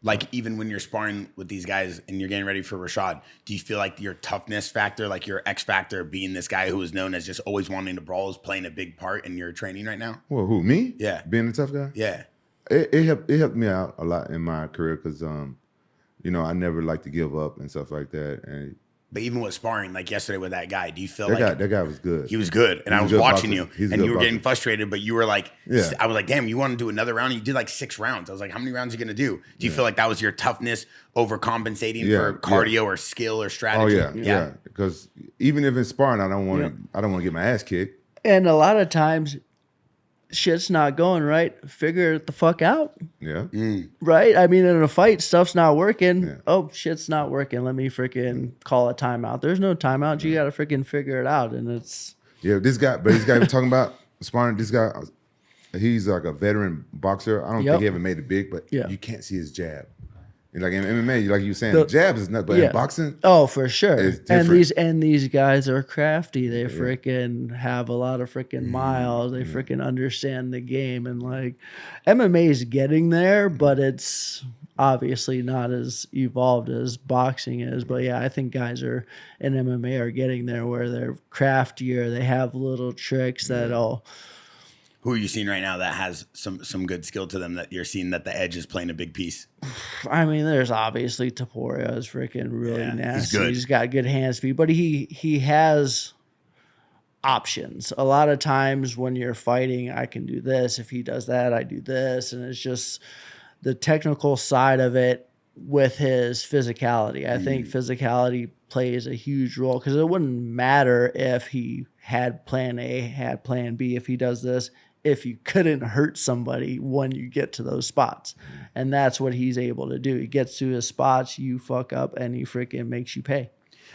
Like even when you're sparring with these guys and you're getting ready for Rashad, do you feel like your toughness factor, like your X factor, being this guy who is known as just always wanting to brawl, is playing a big part in your training right now? Well, who, me? Yeah. Being a tough guy? Yeah. It helped me out a lot in my career because, you know, I never like to give up and stuff like that. And But even with sparring, like yesterday with that guy, do you feel that guy was good. He was good. And I was watching you and you were getting frustrated, but you were like, Yeah. I was like, damn, you want to do another round? You did like 6 rounds. I was like, how many rounds are you going to do? Do you feel like that was your toughness overcompensating for cardio or skill or strategy? Oh yeah. Because even if it's sparring, I don't want to get my ass kicked. And a lot of times shit's not going right. Figure it the fuck out. Yeah. Right? I mean, in a fight, stuff's not working. Yeah. Oh, shit's not working. Let me freaking call a timeout. There's no timeout. You got to freaking figure it out. And it's... Yeah, this guy we're talking about, sparring, this guy, he's like a veteran boxer. I don't think he ever made it big, but you can't see his jab. And like in MMA, like you were saying, jab is nothing, but in boxing, oh, for sure. It's different. And these guys are crafty. They freaking have a lot of freaking miles. They freaking understand the game. And like MMA is getting there, but it's obviously not as evolved as boxing is, but yeah, I think guys in MMA are getting there where they're craftier. They have little tricks that'll. Who are you seeing right now that has some good skill to them that you're seeing that the edge is playing a big piece? I mean, there's obviously Topuria is freaking really nasty. He's good. He's got good hand speed, but he has options. A lot of times when you're fighting, I can do this. If he does that, I do this, and it's just the technical side of it with his physicality. I think physicality plays a huge role because it wouldn't matter if he had plan A, had plan B, if he does this, if you couldn't hurt somebody when you get to those spots. And that's what he's able to do. He gets to his spots, you fuck up, and he freaking makes you pay.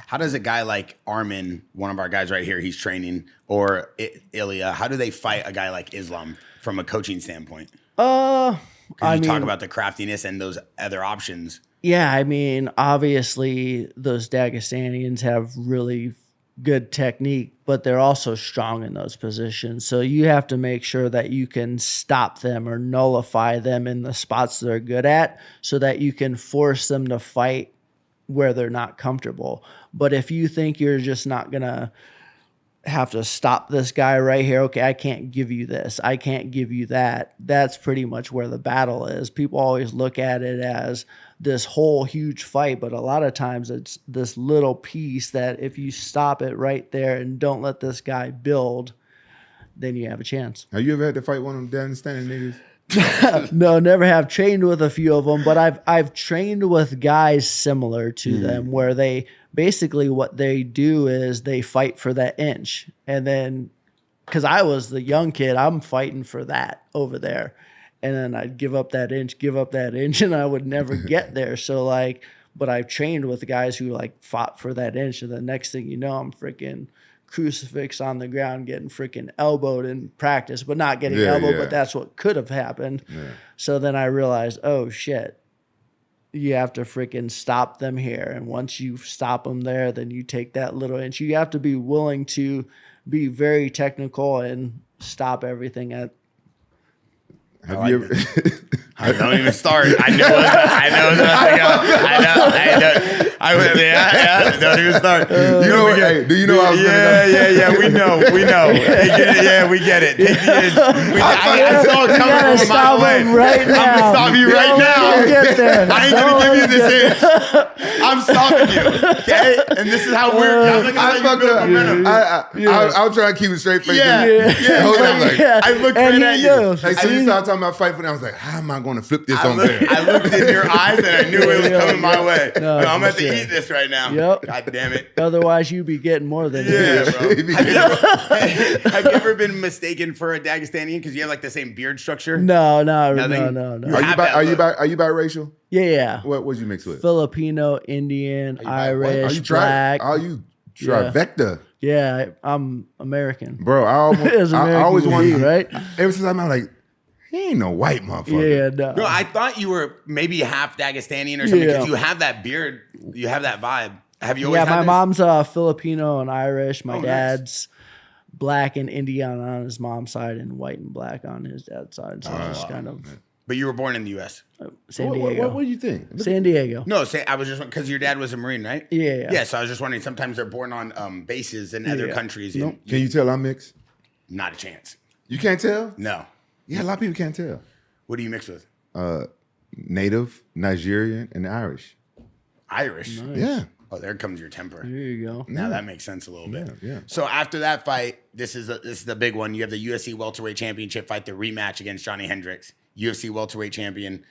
How does a guy like Armin, one of our guys right here, he's training, or Ilya, how do they fight a guy like Islam from a coaching standpoint? I mean, talk about the craftiness and those other options. Yeah, I mean, obviously those Dagestanians have really good technique, but they're also strong in those positions. So you have to make sure that you can stop them or nullify them in the spots they're good at so that you can force them to fight where they're not comfortable. But if you think you're just not going to have to stop this guy right here, okay, I can't give you this, I can't give you that, that's pretty much where the battle is. People always look at it as this whole huge fight, but a lot of times it's this little piece that if you stop it right there and don't let this guy build, then you have a chance. Have you ever had to fight one of them standing niggas? No, never have. Trained with a few of them, but I've trained with guys similar to them where they basically what they do is they fight for that inch. And then because I was the young kid, I'm fighting for that over there. And then I'd give up that inch, and I would never get there. So like, but I've trained with guys who like fought for that inch. And the next thing you know, I'm freaking crucifix on the ground getting freaking elbowed in practice, but not getting elbowed, but that's what could have happened. Yeah. So then I realized, oh shit, you have to freaking stop them here. And once you stop them there, then you take that little inch. You have to be willing to be very technical and stop everything at. Have you ever? Don't even start. I know nothing else. Don't even start. Do you know? I was Yeah. We know. We get it. Take the inch. I saw it coming from a mile away. Right now. I'm gonna stop you right now. Get there. I ain't gonna give you this inch. I'm stopping you. Okay? And this is how we're. I was trying to keep it straight face. Yeah. Hold on, like, I looked right at you. Like, so you started talking about fight for them. I was like, how am I going to flip this on there? I looked in your eyes and I knew it was coming my way. No, I'm going to eat this right now. Yep. God damn it. Otherwise, you'd be getting more than bro. Have you ever been mistaken for a Dagestanian because you have like the same beard structure? No. Are you biracial? Yeah. What would you mix with? Filipino, Indian, Irish, black. Are you trifecta? Yeah, I'm American. Bro, I always wanted, right? Ever since I'm like, he ain't no white motherfucker. Yeah, no. I thought you were maybe half Dagestanian or something because you have that beard. You have that vibe. Have you always had my this? Mom's Filipino and Irish. My dad's black and Indian on his mom's side and white and black on his dad's side. So it's kind of... But you were born in the U.S. San Diego. What do you think? San Diego. No, I was just because your dad was a Marine, right? Yeah. Yeah, so I was just wondering. Sometimes they're born on bases in other countries. Can you tell I'm mixed? Not a chance. You can't tell? No. Yeah, a lot of people can't tell. What do you mix with? Native, Nigerian, and Irish. Irish? Nice. Yeah. Oh, there comes your temper. There you go. Now that makes sense a little bit. Yeah. So after that fight, this is the big one. You have the UFC welterweight championship fight, the rematch against Johnny Hendricks. UFC welterweight champion,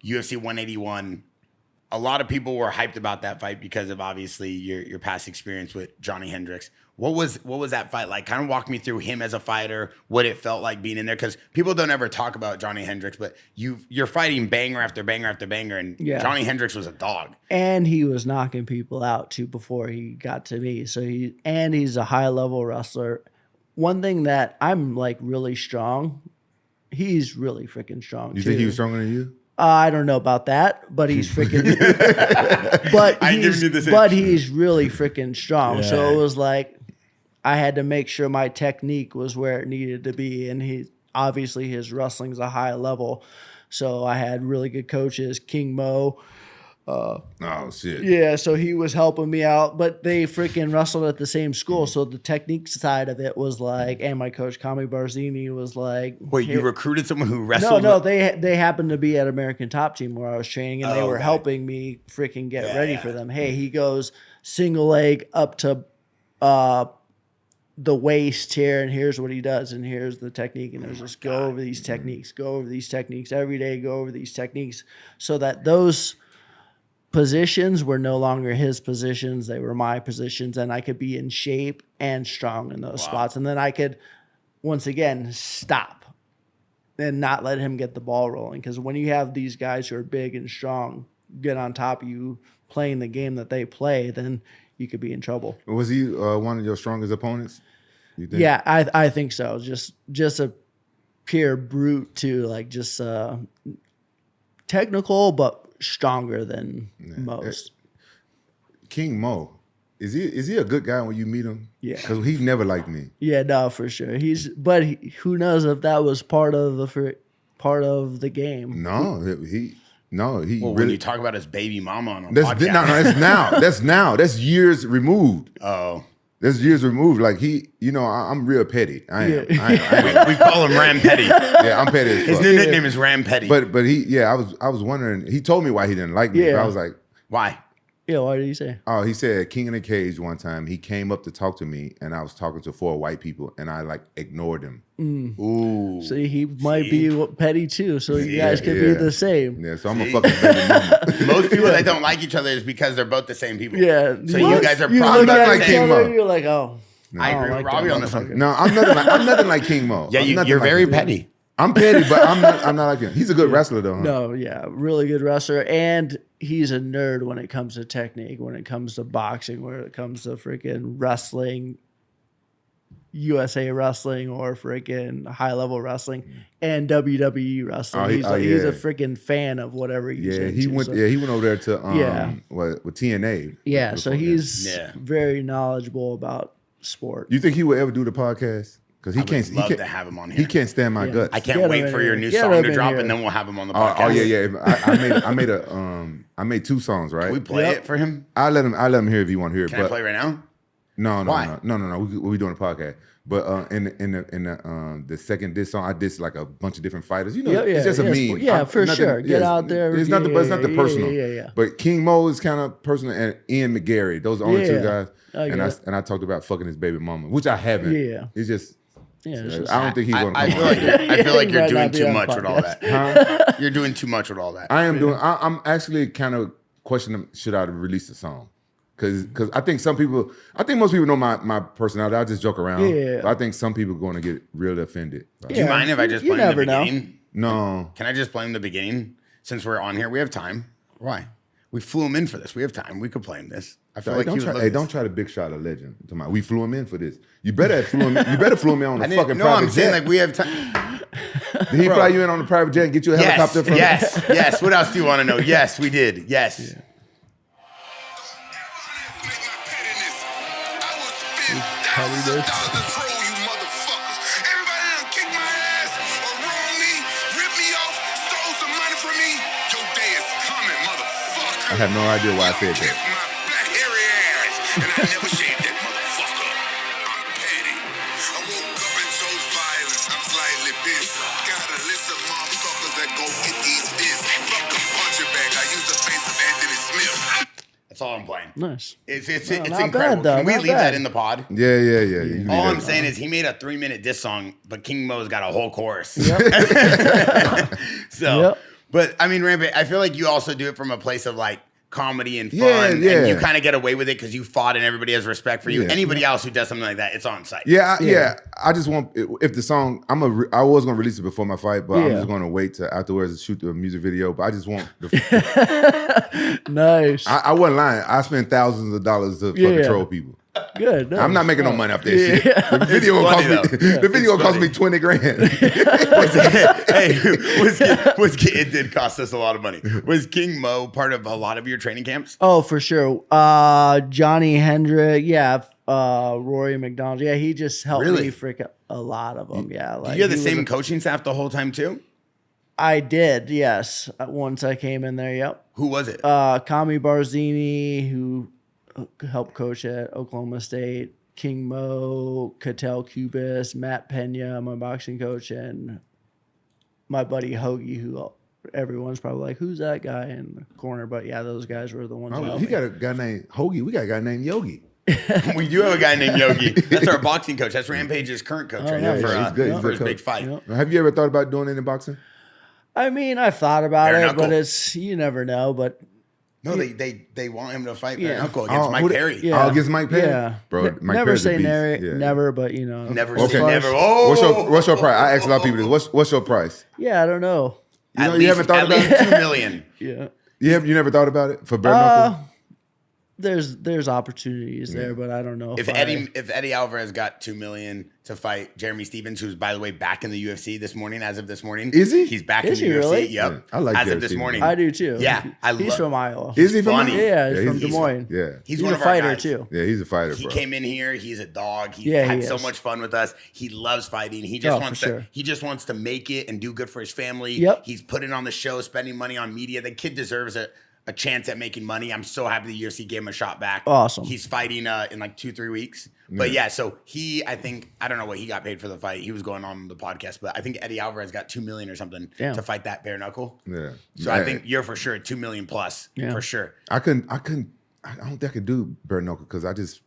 UFC 181. A lot of people were hyped about that fight because of obviously your past experience with Johnny Hendricks. What was that fight like? Kind of walk me through him as a fighter, what it felt like being in there, because people don't ever talk about Johnny Hendricks, but you're fighting banger after banger after banger, and Johnny Hendricks was a dog. And he was knocking people out too before he got to me. So he's a high level wrestler. One thing that I'm like really strong. He's really freaking strong. You think he was stronger than you? I don't know about that, but he's freaking. but he's really freaking strong. Yeah. So it was like I had to make sure my technique was where it needed to be, and he obviously his wrestling's a high level. So I had really good coaches, King Mo. Oh shit. Yeah, so he was helping me out, but they freaking wrestled at the same school. So the technique side of it was like, and my coach Kami Barzini was like, Wait, you recruited someone who wrestled? No, they happened to be at American Top Team where I was training, and they were okay. helping me freaking get ready for them. Hey, he goes single leg up to the waist here, and here's what he does, and here's the technique, and there's just go over these techniques every day, go over these techniques, so that those positions were no longer his positions, they were my positions, and I could be in shape and strong in those spots, and then I could once again stop and not let him get the ball rolling, because when you have these guys who are big and strong get on top of you playing the game that they play, then you could be in trouble. Was he one of your strongest opponents, you think? Yeah, I think so. Just a pure brute too, like just technical but stronger than most. King Mo, is he a good guy when you meet him? Yeah, because he never liked me. Yeah, no, for sure. Who knows if that was part of the game? No, he really. When you talk about his baby mama on a podcast. That's now. That's years removed. Oh. That's years removed. Like I'm real petty. I am. We call him Ram Petty. Yeah, I'm petty as fuck. His new nickname is Ram Petty. But I was wondering. He told me why he didn't like me. Yeah. But I was like, why? Yeah, what did he say? Oh, he said King in the Cage one time. He came up to talk to me, and I was talking to 4 white people, and I like ignored him. Ooh. So he might be petty too. So you guys could be the same. Yeah, so I'm a fucking baby mama. Most people that don't like each other is because they're both the same people. Yeah. So you guys are you probably look at like each King other, Mo. you're like, oh. I agree with Robbie on this one. No, I'm nothing like King Mo. Yeah, you're very petty. I'm petty, but I'm not like him. He's a good wrestler though. Huh? No, yeah, really good wrestler, and he's a nerd when it comes to technique, when it comes to boxing, when it comes to freaking wrestling, USA wrestling, or freaking high level wrestling, and WWE wrestling. He's a freaking fan of whatever he's into. He went over there to with TNA. Yeah, so he's very knowledgeable about sport. You think he would ever do the podcast? Because he can't. Love to have him on here. He can't stand my guts. I can't wait for your new song to drop, and then we'll have him on the podcast. Oh yeah. I made 2 songs, right? Can we play it for him? I let him hear if you want to hear it. Can I play it right now? No. Why? No. We doing a podcast. But in the second diss song, I dissed like a bunch of different fighters. It's just a meme. Yeah, for sure. Get out there. It's not the personal. Yeah. But King Mo is kind of personal, and Ian McGarry. Those are the only 2 guys. And I talked about fucking his baby mama, which I haven't. Yeah. It's just. Yeah, I don't think he's going to come on. I feel like you're doing too much with all that. Huh? You're doing too much with all that. I am doing. I'm actually kind of questioning should I release the song. Because I think most people know my personality. I just joke around. Yeah. But I think some people are going to get really offended. Do you mind if I just play in the beginning? No. Can I just play in the beginning? Since we're on here, we have time. Why? We flew him in for this. We have time. We could play him this. I feel like don't try to big shot a legend. We flew him in for this. You better have flew him. You better flew him in on a fucking private jet. No, I'm saying like we have time. Did he fly you in on a private jet and get you a helicopter from? Yes. What else do you want to know? Yes, we did. Yes. Yeah. I have no idea why I said that. And I never shaved that motherfucker. I'm petty. I woke up in so violence. I'm slightly pissed. Got a list of motherfuckers that go get these fists. Fuck a puncher bag. I use the face of Anthony Smith. That's all I'm playing. Nice. It's not incredible. bad, though. Can we Not leave bad. that in the pod? Yeah. All I'm saying is he made a 3-minute diss song, but King Mo's got a whole chorus. Yep. But I mean, Rampage, I feel like you also do it from a place of like comedy and fun, and you kind of get away with it because you fought and everybody has respect for you. Anybody else who does something like that, it's on site. Yeah. I just want if the song I was gonna release it before my fight, but I'm just gonna wait till afterwards to shoot the music video. But I just want nice. I wasn't lying. I spent thousands of dollars to fucking troll people. Good. Nice. I'm not making no money off that shit. The video will cost me $20 grand. It did cost us a lot of money. Was King Mo part of a lot of your training camps? Oh, for sure. Johnny Hendrick, Rory McDonald, he just helped me freak a lot of them. Yeah, like you had the same coaching staff the whole time too. I did, yes. Once I came in there, yep. Who was it? Kami Barzini, who helped coach at Oklahoma State, King Mo, Cattell Cubis, Matt Pena, my boxing coach, and my buddy Hoagie, who everyone's probably like, who's that guy in the corner? But yeah, those guys were the ones. Oh, you got a guy named Hoagie. We got a guy named Yogi. We do have a guy named Yogi. That's our boxing coach. That's Rampage's current coach right now He's good. He's for good his coach. big fight. Yep. Have you ever thought about doing any boxing? I mean, I've thought about Bare it, knuckle. but you never know. But No, they want him to fight Yeah. bare knuckle against Mike Perry. Yeah. Oh, against Mike Perry? Yeah. Bro, Mike never Perry's a say beast. never, Yeah. never, but you know. Never as say far never. as- Oh, What's your price? I ask a lot of people this. What's your price? Yeah, I don't know. You know, you haven't thought at about least it? $2 million. Yeah. You never thought about it for bare knuckle? There's opportunities there, but I don't know If Eddie Alvarez got $2 million to fight Jeremy Stevens, who's by the way back in the UFC this morning, as of this morning, Is he? He's back Is in the he UFC. really? Yep. Yeah, I like as Jeremy of this Stevens. morning. I do too. Yeah, he's from Iowa. Is he from funny. Iowa? Yeah, he's from he's- Des Moines. Yeah. He's He's one a of our fighter guys. too. Yeah, he's a fighter, He bro. came in here. He's a dog. He Yeah, had he so is. much fun with us. He loves fighting. He just Oh, wants for to. sure. He just wants to make it and do good for his family. Yep. He's putting on the show, spending money on media. The kid deserves a chance at making money. I'm so happy the UFC gave him a shot back. Awesome. He's fighting in like 2-3 weeks. But yeah, so I don't know what he got paid for the fight. He was going on the podcast, but I think Eddie Alvarez got $2 million or something Damn. to fight that bare knuckle. Yeah. So I think you're for sure $2 million plus for sure. I don't think I could do bare knuckle because I just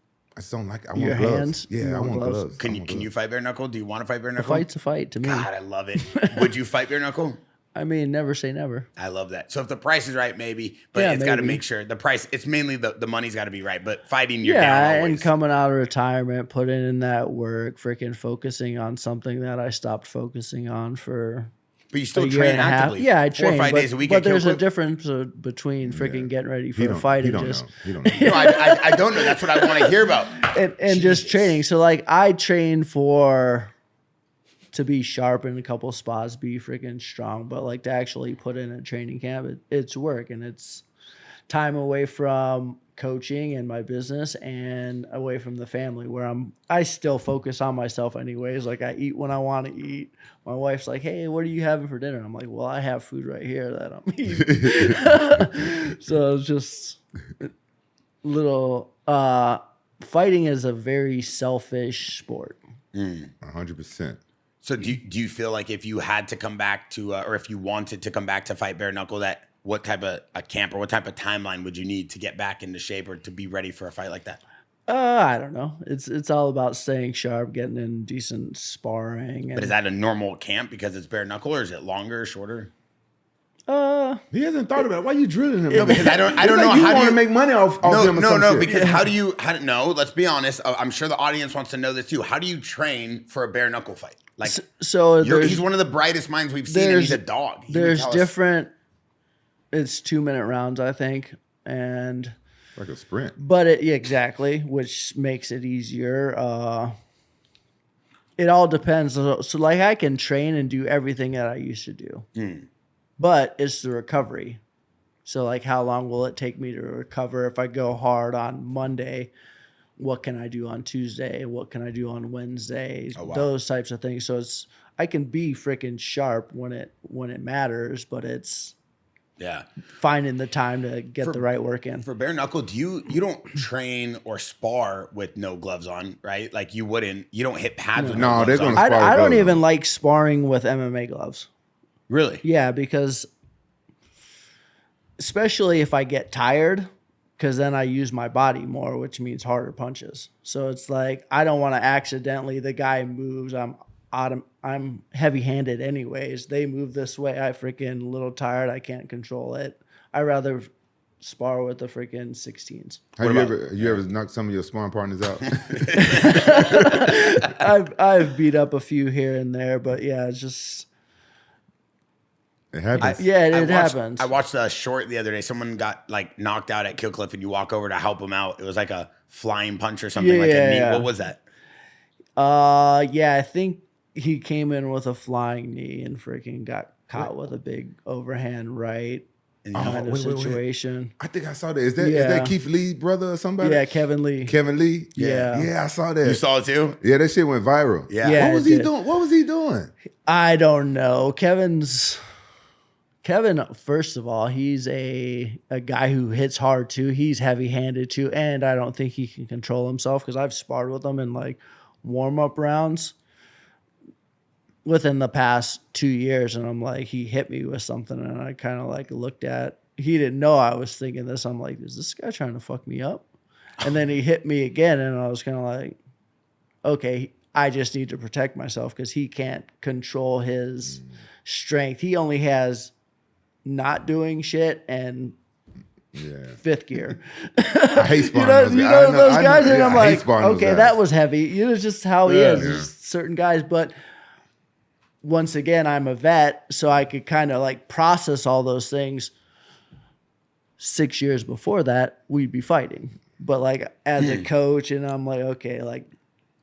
don't like. I want Your gloves. hands? Yeah, You I want want gloves? gloves. Can you fight bare knuckle? Do you want to fight bare A knuckle? fight's a fight to me. God, I love it. Would you fight bare knuckle? I mean, never say never. I love that. So if the price is right, maybe, but Yeah, it's got to maybe. make sure the price. It's mainly the money's got to be right. But fighting, you're Yeah, down always. and coming out of retirement, putting in that work, freaking focusing on something that I stopped focusing on for but you a still year train and a half. actively. Yeah, I 4 train, or 5 but, days a week. but at Kill there's a Clip? difference between freaking getting ready for He a don't, fight he and don't just know. He don't know. No, I don't know. That's what I want to hear about. and just training. So like I train to be sharp in a couple spots, be freaking strong, but like to actually put in a training camp, it's work and it's time away from coaching and my business and away from the family where I still focus on myself anyways. Like I eat when I want to eat. My wife's like, hey, what are you having for dinner? I'm like, well, I have food right here that I'm eating. So it's just little, fighting is a very selfish sport. 100%. So do you feel like if you had to come back to, or if you wanted to come back to fight bare knuckle, that what type of a camp or what type of timeline would you need to get back into shape or to be ready for a fight like that? I don't know. It's all about staying sharp, getting in decent sparring. But is that a normal camp because it's bare knuckle, or is it longer or shorter? He hasn't thought about it. Why are you drilling him? No, because I don't It's know like you how do want you to make money off him or some shit. because how do you no, let's be honest. I'm sure the audience wants to know this too. How do you train for a bare knuckle fight? Like So he's one of the brightest minds we've seen, and he's a dog. He would There's tell us- different. It's 2-minute rounds, I think, and Like a sprint. but yeah, exactly, which makes it easier. It all depends. So like I can train and do everything that I used to do, but it's the recovery. So like, how long will it take me to recover? If I go hard on Monday, what can I do on Tuesday? What can I do on Wednesday? Oh, wow. Those types of things. So I can be freaking sharp when it matters, but it's finding the time to get the right work in. For bare knuckle, you don't train or spar with no gloves on, right? Like you don't hit pads with no No, they're gloves gonna on. spar with I don't gloves even on. like sparring with MMA gloves. Really? Yeah, because especially if I get tired, because then I use my body more, which means harder punches. So it's like I don't want to accidentally, the guy moves, I'm heavy-handed anyways. They move this way, I freaking a little tired, I can't control it. I rather spar with the freaking 16s. Have you ever knocked some of your sparring partners out? I've beat up a few here and there, but yeah, it's just It happens. it happens. I watched a short the other day. Someone got like knocked out at Kill Cliff, and you walk over to help him out. It was like a flying punch or something like a knee. Yeah. What was that? Yeah, I think he came in with a flying knee and freaking got caught with a big overhand right kind of wait. situation. I think I saw that. Is that Yeah. Keith Lee's brother or somebody? Yeah, Kevin Lee. Kevin Lee? Yeah. Yeah, I saw that. You saw it too? Yeah, that shit went viral. Yeah. Yeah. What was it he did. doing? What was he doing? I don't know. Kevin's Kevin, first of all, he's a guy who hits hard too. He's heavy-handed too, and I don't think he can control himself because I've sparred with him in like warm-up rounds within the past 2 years, and I'm like, he hit me with something, and I kind of like looked at. He didn't know I was thinking this. I'm like, is this guy trying to fuck me up? And then he hit me again, and I was kind of like, okay, I just need to protect myself because he can't control his strength. He only has not doing shit and fifth gear. I hate sparring those guys. And I'm like, okay, guys. that was heavy. It's just how he is. Just certain guys. But once again, I'm a vet, so I could kind of like process all those things. 6 years before that, we'd be fighting. But like as a coach, and I'm like, okay, like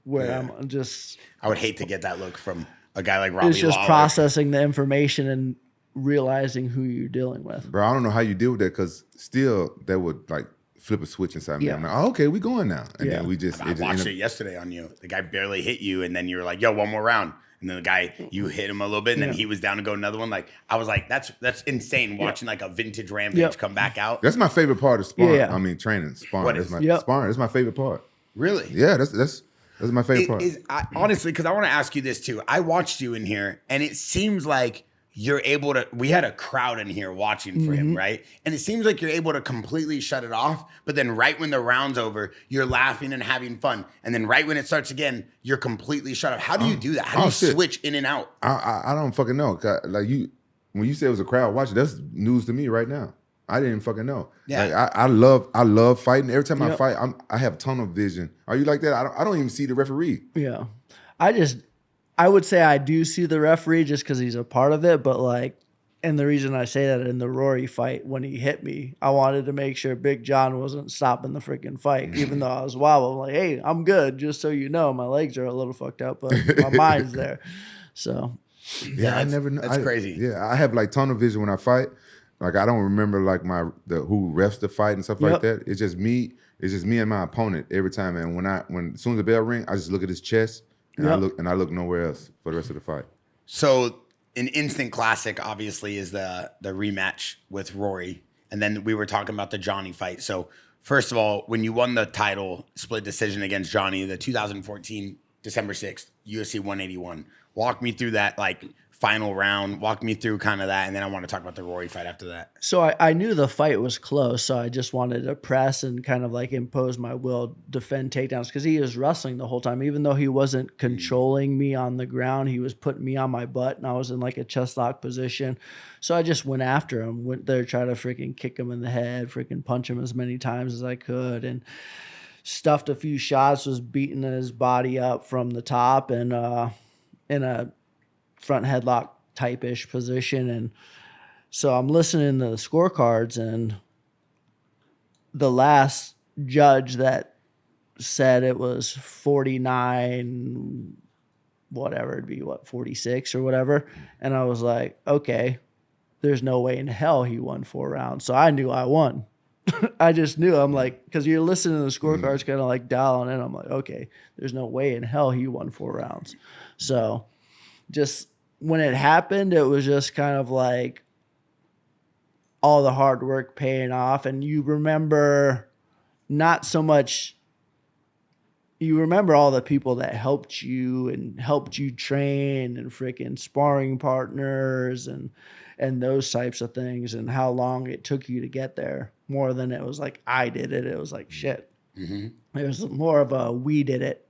where I'm just. I would hate to get that look from a guy like Robbie It's just Lawler. processing the information and realizing who you're dealing with. Bro, I don't know how you deal with that because still that would like flip a switch inside me. Yeah. I'm like, oh, okay, we going now. And then we just. I watched it yesterday on you. The guy barely hit you, and then you were like, yo, one more round. And then the guy, you hit him a little bit, and then he was down to go another one. Like, I was like, that's insane watching like a vintage Rampage come back out. That's my favorite part of sparring. Yeah. I mean, training, sparring. What That's is- my sparring. That's my favorite part. Really? Yeah, that's my favorite part. Honestly, because I want to ask you this too. I watched you in here, and it seems like you're able to. We had a crowd in here watching for him, right? And it seems like you're able to completely shut it off. But then, right when the round's over, you're laughing and having fun. And then, right when it starts again, you're completely shut off. How do you do that? How do you switch in and out? I don't fucking know. Like when you say it was a crowd watching, that's news to me right now. I didn't fucking know. Yeah. Like, I love fighting. Every time I fight, I have tunnel vision. Are you like that? I don't even see the referee. Yeah. I would say I do see the referee just because he's a part of it, but like, and the reason I say that in the Rory fight, when he hit me, I wanted to make sure Big John wasn't stopping the freaking fight, even though I was wobbling. I'm like, hey, I'm good, just so you know. My legs are a little fucked up, but my mind's there. So. Yeah, I never know. That's crazy. Yeah, I have like tunnel vision when I fight. Like I don't remember like who refs the fight and stuff like that. It's just me. It's just me and my opponent every time. And when as soon as the bell ring, I just look at his chest and I look nowhere else for the rest of the fight. So an instant classic, obviously, is the rematch with Rory, and then we were talking about the Johnny fight. So first of all, when you won the title split decision against Johnny, the 2014 December 6th UFC 181, walk me through that like final round. Walk me through kind of that, and then I want to talk about the Rory fight after that. So I knew the fight was close, so I just wanted to press and kind of like impose my will, defend takedowns, because he was wrestling the whole time. Even though he wasn't controlling me on the ground, he was putting me on my butt, and I was in like a chest lock position. So I just went after him, went there, tried to freaking kick him in the head, freaking punch him as many times as I could, and stuffed a few shots, was beating his body up from the top and in a front headlock type-ish position. And so I'm listening to the scorecards, and the last judge that said it was 49, whatever, it'd be 46 or whatever. And I was like, okay, there's no way in hell he won 4 rounds. So I knew I won. I just knew. I'm like, because you're listening to the scorecards kind of like dialing in. I'm like, okay, there's no way in hell he won 4 rounds. So just when it happened, it was just kind of like all the hard work paying off. And you remember not so much, you remember all the people that helped you and helped you train, and freaking sparring partners and those types of things, and how long it took you to get there, more than it was like I did it. It was like shit. It was more of a we did it.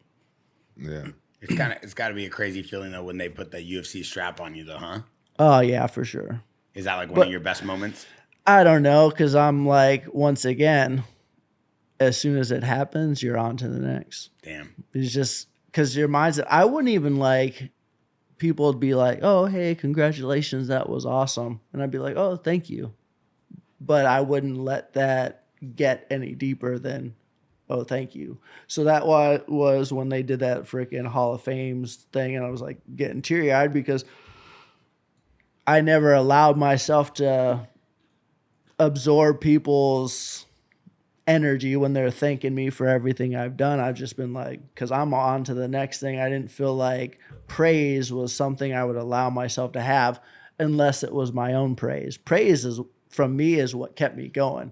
Yeah. It's got to be a crazy feeling though when they put the UFC strap on you though, huh? Oh yeah, for sure. Is that like one of your best moments? I don't know, because I'm like, once again, as soon as it happens, you're on to the next. Damn. It's just because your mind's. I wouldn't even like. People would be like, "Oh, hey, congratulations, that was awesome," and I'd be like, "Oh, thank you," but I wouldn't let that get any deeper than, "Oh, thank you." So that was when they did that freaking Hall of Fame thing, and I was like getting teary-eyed because I never allowed myself to absorb people's energy when they're thanking me for everything I've done. I've just been like, because I'm on to the next thing. I didn't feel like praise was something I would allow myself to have unless it was my own praise. Praise is from me is what kept me going.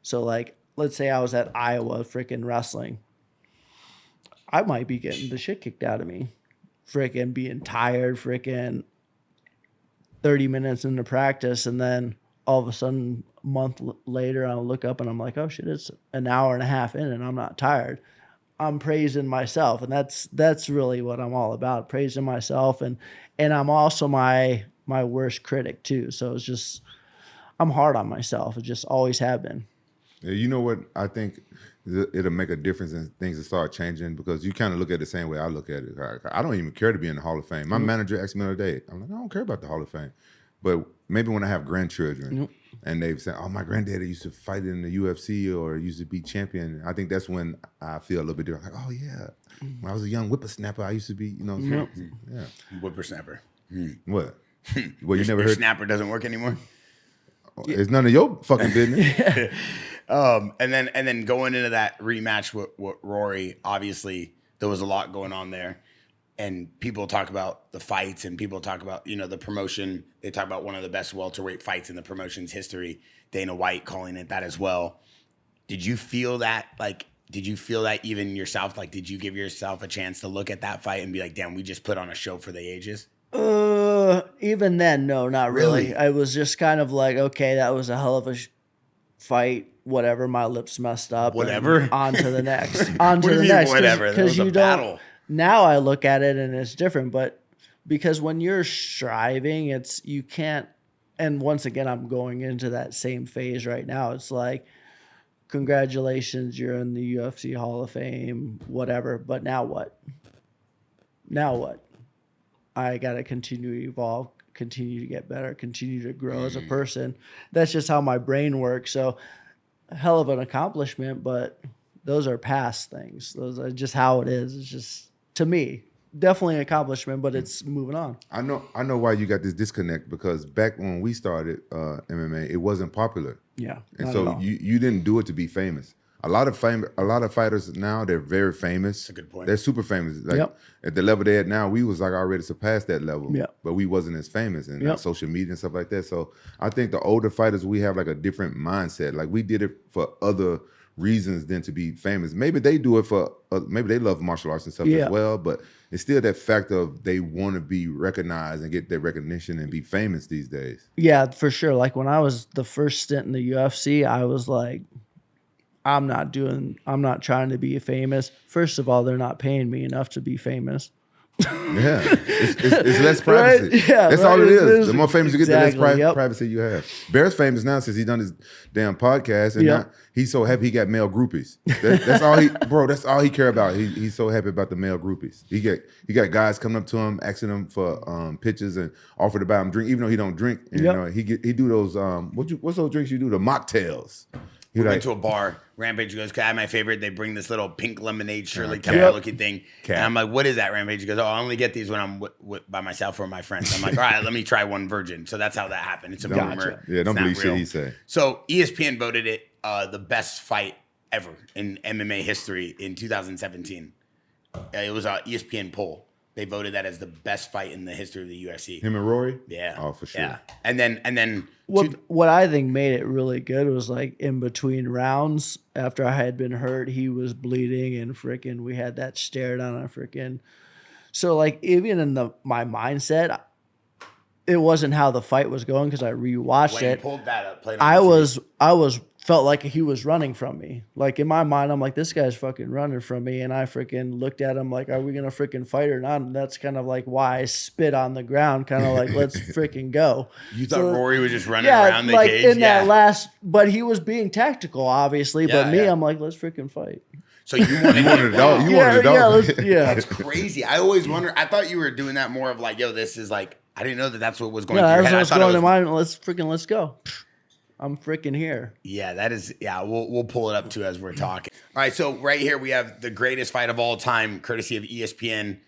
So like, let's say I was at Iowa freaking wrestling. I might be getting the shit kicked out of me. Freaking being tired, freaking 30 minutes into practice. And then all of a sudden, a month later, I'll look up and I'm like, oh shit, it's an hour and a half in and I'm not tired. I'm praising myself. And that's really what I'm all about, praising myself. And I'm also my worst critic too. So it's just, I'm hard on myself. It just always have been. Yeah, you know what? I think it'll make a difference in things that start changing because you kind of look at it the same way I look at it. I don't even care to be in the Hall of Fame. My manager asked me the other day, I'm like, I don't care about the Hall of Fame. But maybe when I have grandchildren and they've said, oh, my granddaddy used to fight in the UFC or used to be champion, I think that's when I feel a little bit different. Like, oh, yeah. When I was a young whippersnapper, I used to be, yeah. Whippersnapper. What? Well, you never heard? Snapper doesn't work anymore. It's none of your fucking business. And then going into that rematch with Rory, obviously there was a lot going on there, and people talk about the fights and people talk about the promotion. They talk about one of the best welterweight fights in the promotion's history. Dana White calling it that as well. Did you feel that? Like, did you feel that even yourself? Like, did you give yourself a chance to look at that fight and be like, damn, we just put on a show for the ages? Even then, no, not really. I was just kind of like, okay, that was a hell of a fight. Whatever, my lips messed up. Whatever. On to the next. On to What do the you mean, next. whatever? That was Because a you battle. don't. Now I look at it and it's different, but because when you're striving, you can't. And once again, I'm going into that same phase right now. It's like, congratulations, you're in the UFC Hall of Fame, whatever. But now what? Now what? I got to continue to evolve, continue to get better, continue to grow as a person. That's just how my brain works. So, hell of an accomplishment, but those are past things. Those are just how it is. It's just, to me, definitely an accomplishment, but it's moving on. I know why you got this disconnect, because back when we started MMA, it wasn't popular. Yeah. And so you didn't do it to be famous. A lot of fighters now, they're very famous. That's a good point. They're super famous. Like at the level they're at now, we was like already surpassed that level. Yeah. But we wasn't as famous and social media and stuff like that. So I think the older fighters, we have like a different mindset. Like we did it for other reasons than to be famous. Maybe they do it for maybe they love martial arts and stuff as well, but it's still that fact of they want to be recognized and get their recognition and be famous these days. Yeah, for sure. Like when I was the first stint in the UFC, I was like, I'm not trying to be famous. First of all, they're not paying me enough to be famous. Yeah, it's less privacy. Right? Yeah, that's right. all it is. The more famous you get, the less Exactly, privacy you have. Bear's famous now since he's done his damn podcast, and now he's so happy he got male groupies. That's all that's all he care about. He's so happy about the male groupies. He got guys coming up to him, asking him for pictures and offer to buy him drink, even though he don't drink. And, he do those what's those drinks you do? The mocktails. We went to a bar. Rampage goes, I have my favorite. They bring this little pink lemonade Shirley Temple looking thing. And I'm like, what is that, Rampage? He goes, I only get these when I'm by myself or my friends. I'm like, all right, let me try one virgin. So that's how that happened. It's a rumor. Yeah, don't believe shit he say. So ESPN voted it the best fight ever in MMA history in 2017. It was an ESPN poll. They voted that as the best fight in the history of the UFC. Him and Rory? Yeah. Oh, for sure. Yeah. And then what I think made it really good was like in between rounds, after I had been hurt, he was bleeding and freaking we had that stare down on freaking. So like even in my mindset, it wasn't how the fight was going because I rewatched when it. you pulled that up, played on I the TV. was felt like he was running from me. Like in my mind, I'm like, this guy's fucking running from me. And I freaking looked at him like, are we going to freaking fight or not? And that's kind of like why I spit on the ground, kind of like, let's freaking go. You thought Rory was just running around the like cage? in that last, but he was being tactical, obviously. Yeah, but me, I'm like, let's freaking fight. So you wanted a dog. You wanted a dog. That's crazy. I always wonder. I thought you were doing that more of like, yo, this is like, I didn't know that's what was going through your head. That's what's going in mind. Let's go. I'm freaking here. Yeah, that is. Yeah, we'll pull it up too as we're talking. All right, so right here we have the greatest fight of all time, courtesy of ESPN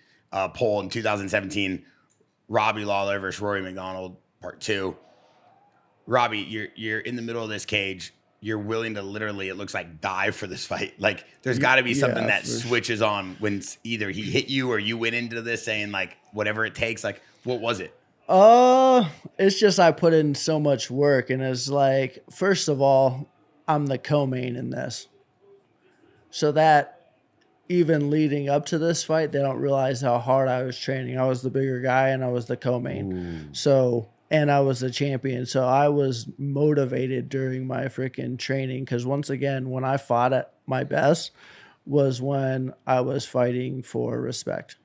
poll in 2017. Robbie Lawler versus Rory McDonald, Part 2. Robbie, you're in the middle of this cage. You're willing to literally, it looks like, die for this fight. Like, there's got to be something that switches on when either he hit you or you went into this saying like whatever it takes. Like, what was it? It's just I put in so much work, and it's like, first of all, I'm the co-main in this. So that even leading up to this fight, they don't realize how hard I was training. I was the bigger guy and I was the co-main. Ooh. So, and I was the champion. So I was motivated during my freaking training. Cause once again, when I fought at my best was when I was fighting for respect.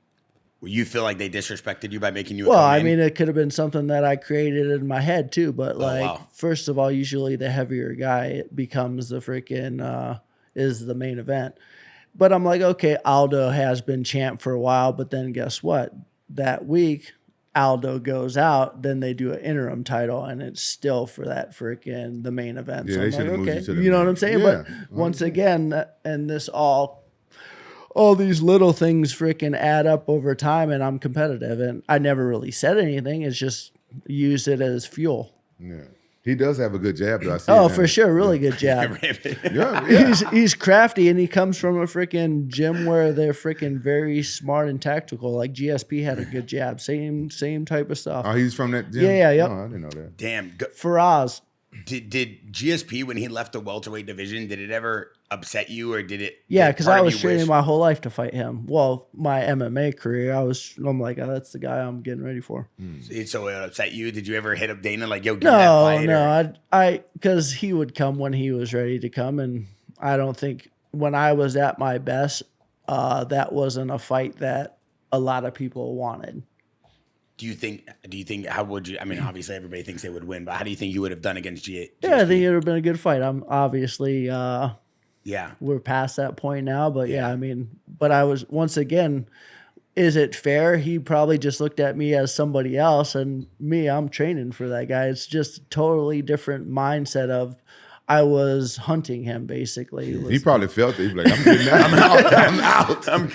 Well, you feel like they disrespected you by making you a Well, co-main? I mean, it could have been something that I created in my head too. But wow. First of all, usually the heavier guy becomes the freaking, is the main event. But I'm like, okay, Aldo has been champ for a while, but then guess what? That week, Aldo goes out, then they do an interim title, and it's still for that freaking the main event. Yeah, so they I'm should've like, moved okay, you to the you know main. what I'm saying? Yeah, But once again, and this all these little things freaking add up over time, and I'm competitive, and I never really said anything. It's just used it as fuel. Yeah. He does have a good jab, though. I see Oh, it, for man. sure. Really good jab. Yeah. He's crafty, and he comes from a freaking gym where they're freaking very smart and tactical. Like GSP had a good jab. Same type of stuff. Oh, he's from that gym? Yeah, yep. Oh, I didn't know that. Damn. Faraz. Did GSP, when he left the welterweight division, did it ever upset you, or did it? Yeah, did because part I of was you training wish- my whole life to fight him. Well, my MMA career, I'm like, oh, that's the guy I'm getting ready for. So it upset you? Did you ever hit up Dana like, yo, give me that fight? No, I because he would come when he was ready to come, and I don't think when I was at my best, that wasn't a fight that a lot of people wanted. Do you think? How would you? I mean, obviously everybody thinks they would win, but how do you think you would have done against GSP? Yeah, I think it would have been a good fight. I'm obviously, Yeah. we're past that point now, but yeah, I mean, but I was, once again, is it fair? He probably just looked at me as somebody else, and me, I'm training for that guy. It's just a totally different mindset of, I was hunting him basically. It was- He probably felt it. He's like, I'm getting out. I'm out. I'm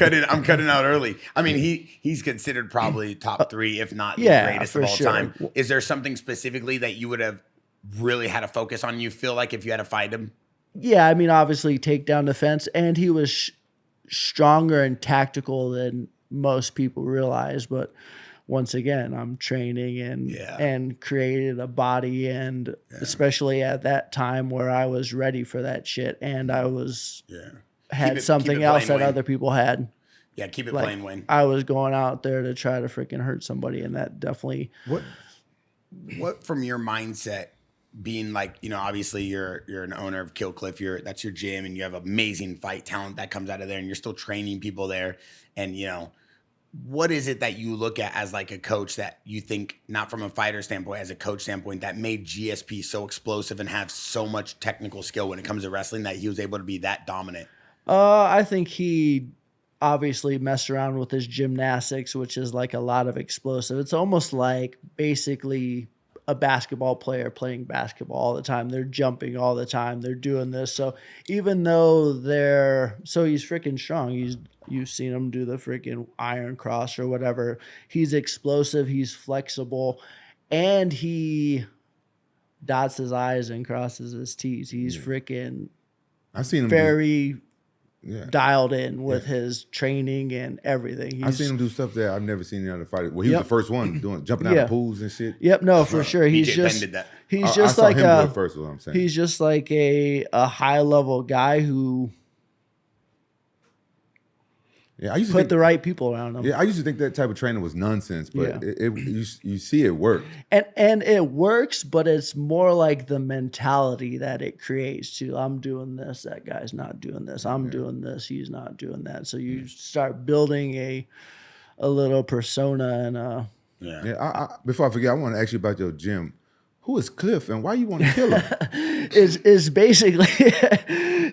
cutting out early. I mean, he's considered probably top 3, if not the greatest of all time. Is there something specifically that you would have really had to focus on? You feel like if you had to fight him? Yeah, I mean, obviously takedown defense, and he was stronger and tactical than most people realize. But once again, I'm training and created a body, and especially at that time where I was ready for that shit, and I was had something else that other people had. Yeah, keep it Like, plain, Wayne. I was going out there to try to freaking hurt somebody, and that definitely. What from your mindset, being like, you know, obviously you're an owner of Kill Cliff, that's your gym, and you have amazing fight talent that comes out of there, and you're still training people there, and you know, what is it that you look at as like a coach that you think, not from a fighter standpoint, as a coach standpoint, that made GSP so explosive and have so much technical skill when it comes to wrestling, that he was able to be that dominant? I think he obviously messed around with his gymnastics, which is like a lot of explosive. It's almost like basically a basketball player playing basketball all the time. They're jumping all the time. They're doing this. So even though he's freaking strong. You've seen him do the freaking iron cross or whatever. He's explosive. He's flexible, and he dots his I's and crosses his T's. He's freaking I've seen him very dialed in with his training and everything. I've seen him do stuff that I've never seen in other fighters. Well, he was the first one jumping out of pools and shit. Yep, no, for sure. He's BJ just Ben did that. he's I just saw like him do it first, is what I'm saying. he's just like a high level guy who I used to put think, the right people around him. Yeah, I used to think that type of training was nonsense, but you see it work. And it works, but it's more like the mentality that it creates too. I'm doing this, that guy's not doing this. I'm doing this, he's not doing that. So you start building a little persona and Before I forget, I want to ask you about your gym. Who is Cliff and why you want to kill him? It's basically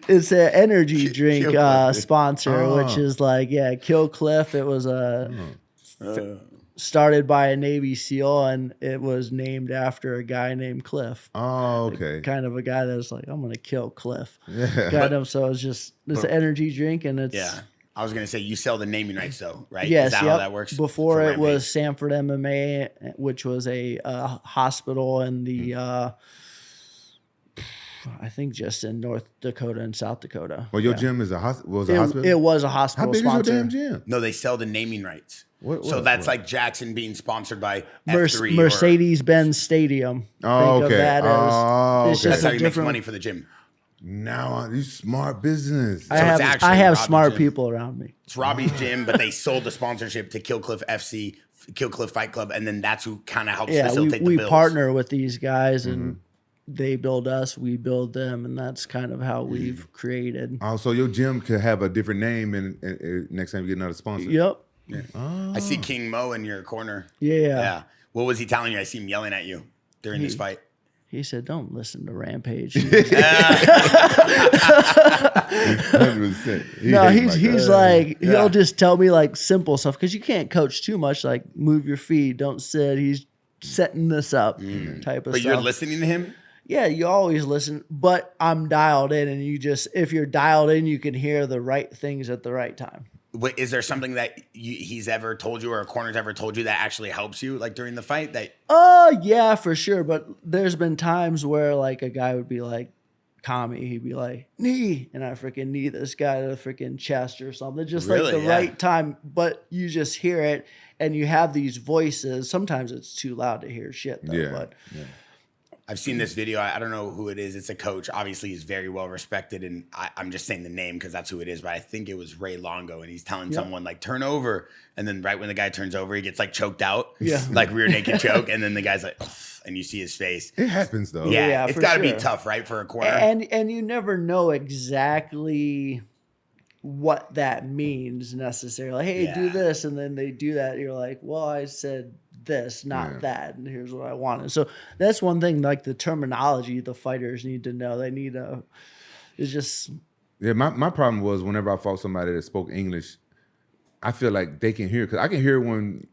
it's an energy drink sponsor, which is like Kill Cliff. It was started by a Navy SEAL, and it was named after a guy named Cliff. Oh, okay. Like, kind of a guy that's like, I'm gonna kill Cliff. Yeah. Kind of. So it's just an energy drink, and it's I was gonna say, you sell the naming rights though, right? Yes, Is that how that works? Before For it Rampage? was Sanford MMA, which was a hospital in the I think just in North Dakota and South Dakota. Well, your gym is a hospital. It was a hospital How big sponsor. is your damn gym? No, they sell the naming rights. So that's like Jaxxon being sponsored by F3 Mercedes-Benz Stadium. Oh, Think okay. of that as, it's okay. That's just how a he makes different money for the gym. Now you smart business. I it's have actually Robbie's smart gym. people around me. It's Robbie's gym, but they sold the sponsorship to Kill Cliff FC, Kill Cliff Fight Club, and then that's who kind of helps facilitate the we bills. partner with these guys and they build us, we build them, and that's kind of how we've created. Oh, so your gym could have a different name, and next time you get another sponsor. Yep. Yeah. I see King Mo in your corner. Yeah. What was he telling you? I see him yelling at you during this fight. He said, "Don't listen to Rampage." 100%. No, he's like he'll just tell me like simple stuff because you can't coach too much. Like move your feet, don't sit. He's setting this up type of But stuff. you're listening to him? Yeah, you always listen, but I'm dialed in, and if you're dialed in, you can hear the right things at the right time. Wait, is there something that he's ever told you or a corner's ever told you that actually helps you, like during the fight? Yeah, for sure. But there's been times where like a guy would be like, Kami, he'd be like, knee, and I freaking knee this guy to the freaking chest or something. Just Really? like the right time, but you just hear it, and you have these voices. Sometimes it's too loud to hear shit though, but I've seen this video. I don't know who it is. It's a coach. Obviously, he's very well respected, and I'm just saying the name because that's who it is. But I think it was Ray Longo, and he's telling someone like turn over, and then right when the guy turns over, he gets like choked out, like rear naked choke, and then the guy's like, ugh, and you see his face. It happens though. Yeah, it's for got to be sure. tough, right, for a corner. And you never know exactly what that means necessarily. Hey, do this, and then they do that. You're like, well, I said this, not that, and here's what I wanted. So that's one thing, like the terminology the fighters need to know. They need to, it's just. Yeah, my problem was whenever I fought somebody that spoke English, I feel like they can hear, because I can hear when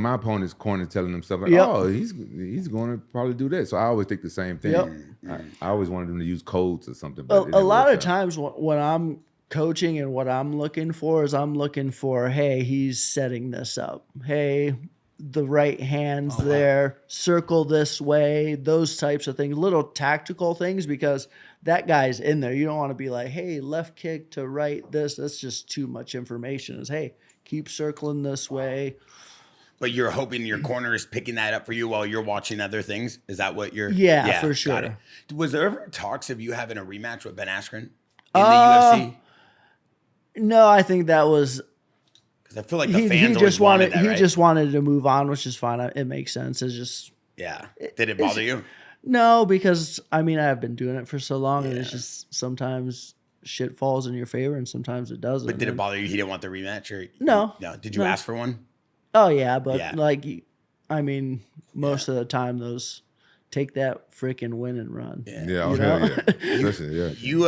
my opponent's corner telling them stuff like, oh, he's going to probably do that. So I always think the same thing. I always wanted them to use codes or something. But a lot of times when I'm coaching and what I'm looking for is hey, he's setting this up. Hey, the right hand's there, circle this way, those types of things, little tactical things, because that guy's in there. You don't want to be like, hey, left kick to right, that's just too much information. Is hey, keep circling this way. But you're hoping your corner is picking that up for you while you're watching other things? Is that what you're... Yeah, for sure. Got it. Was there ever talks of you having a rematch with Ben Askren in the UFC? No, I think that was... Because I feel like the fans always wanted that, right? He just wanted to move on, which is fine. It makes sense. It's just... Yeah. Did it bother you? No, because, I mean, I've been doing it for so long, and it's just sometimes shit falls in your favor, and sometimes it doesn't. But did it bother you? He didn't want the rematch? Or No. No. Did you ask for one? Oh, yeah, but, like, I mean, most of the time, those... Take that freaking win and run. You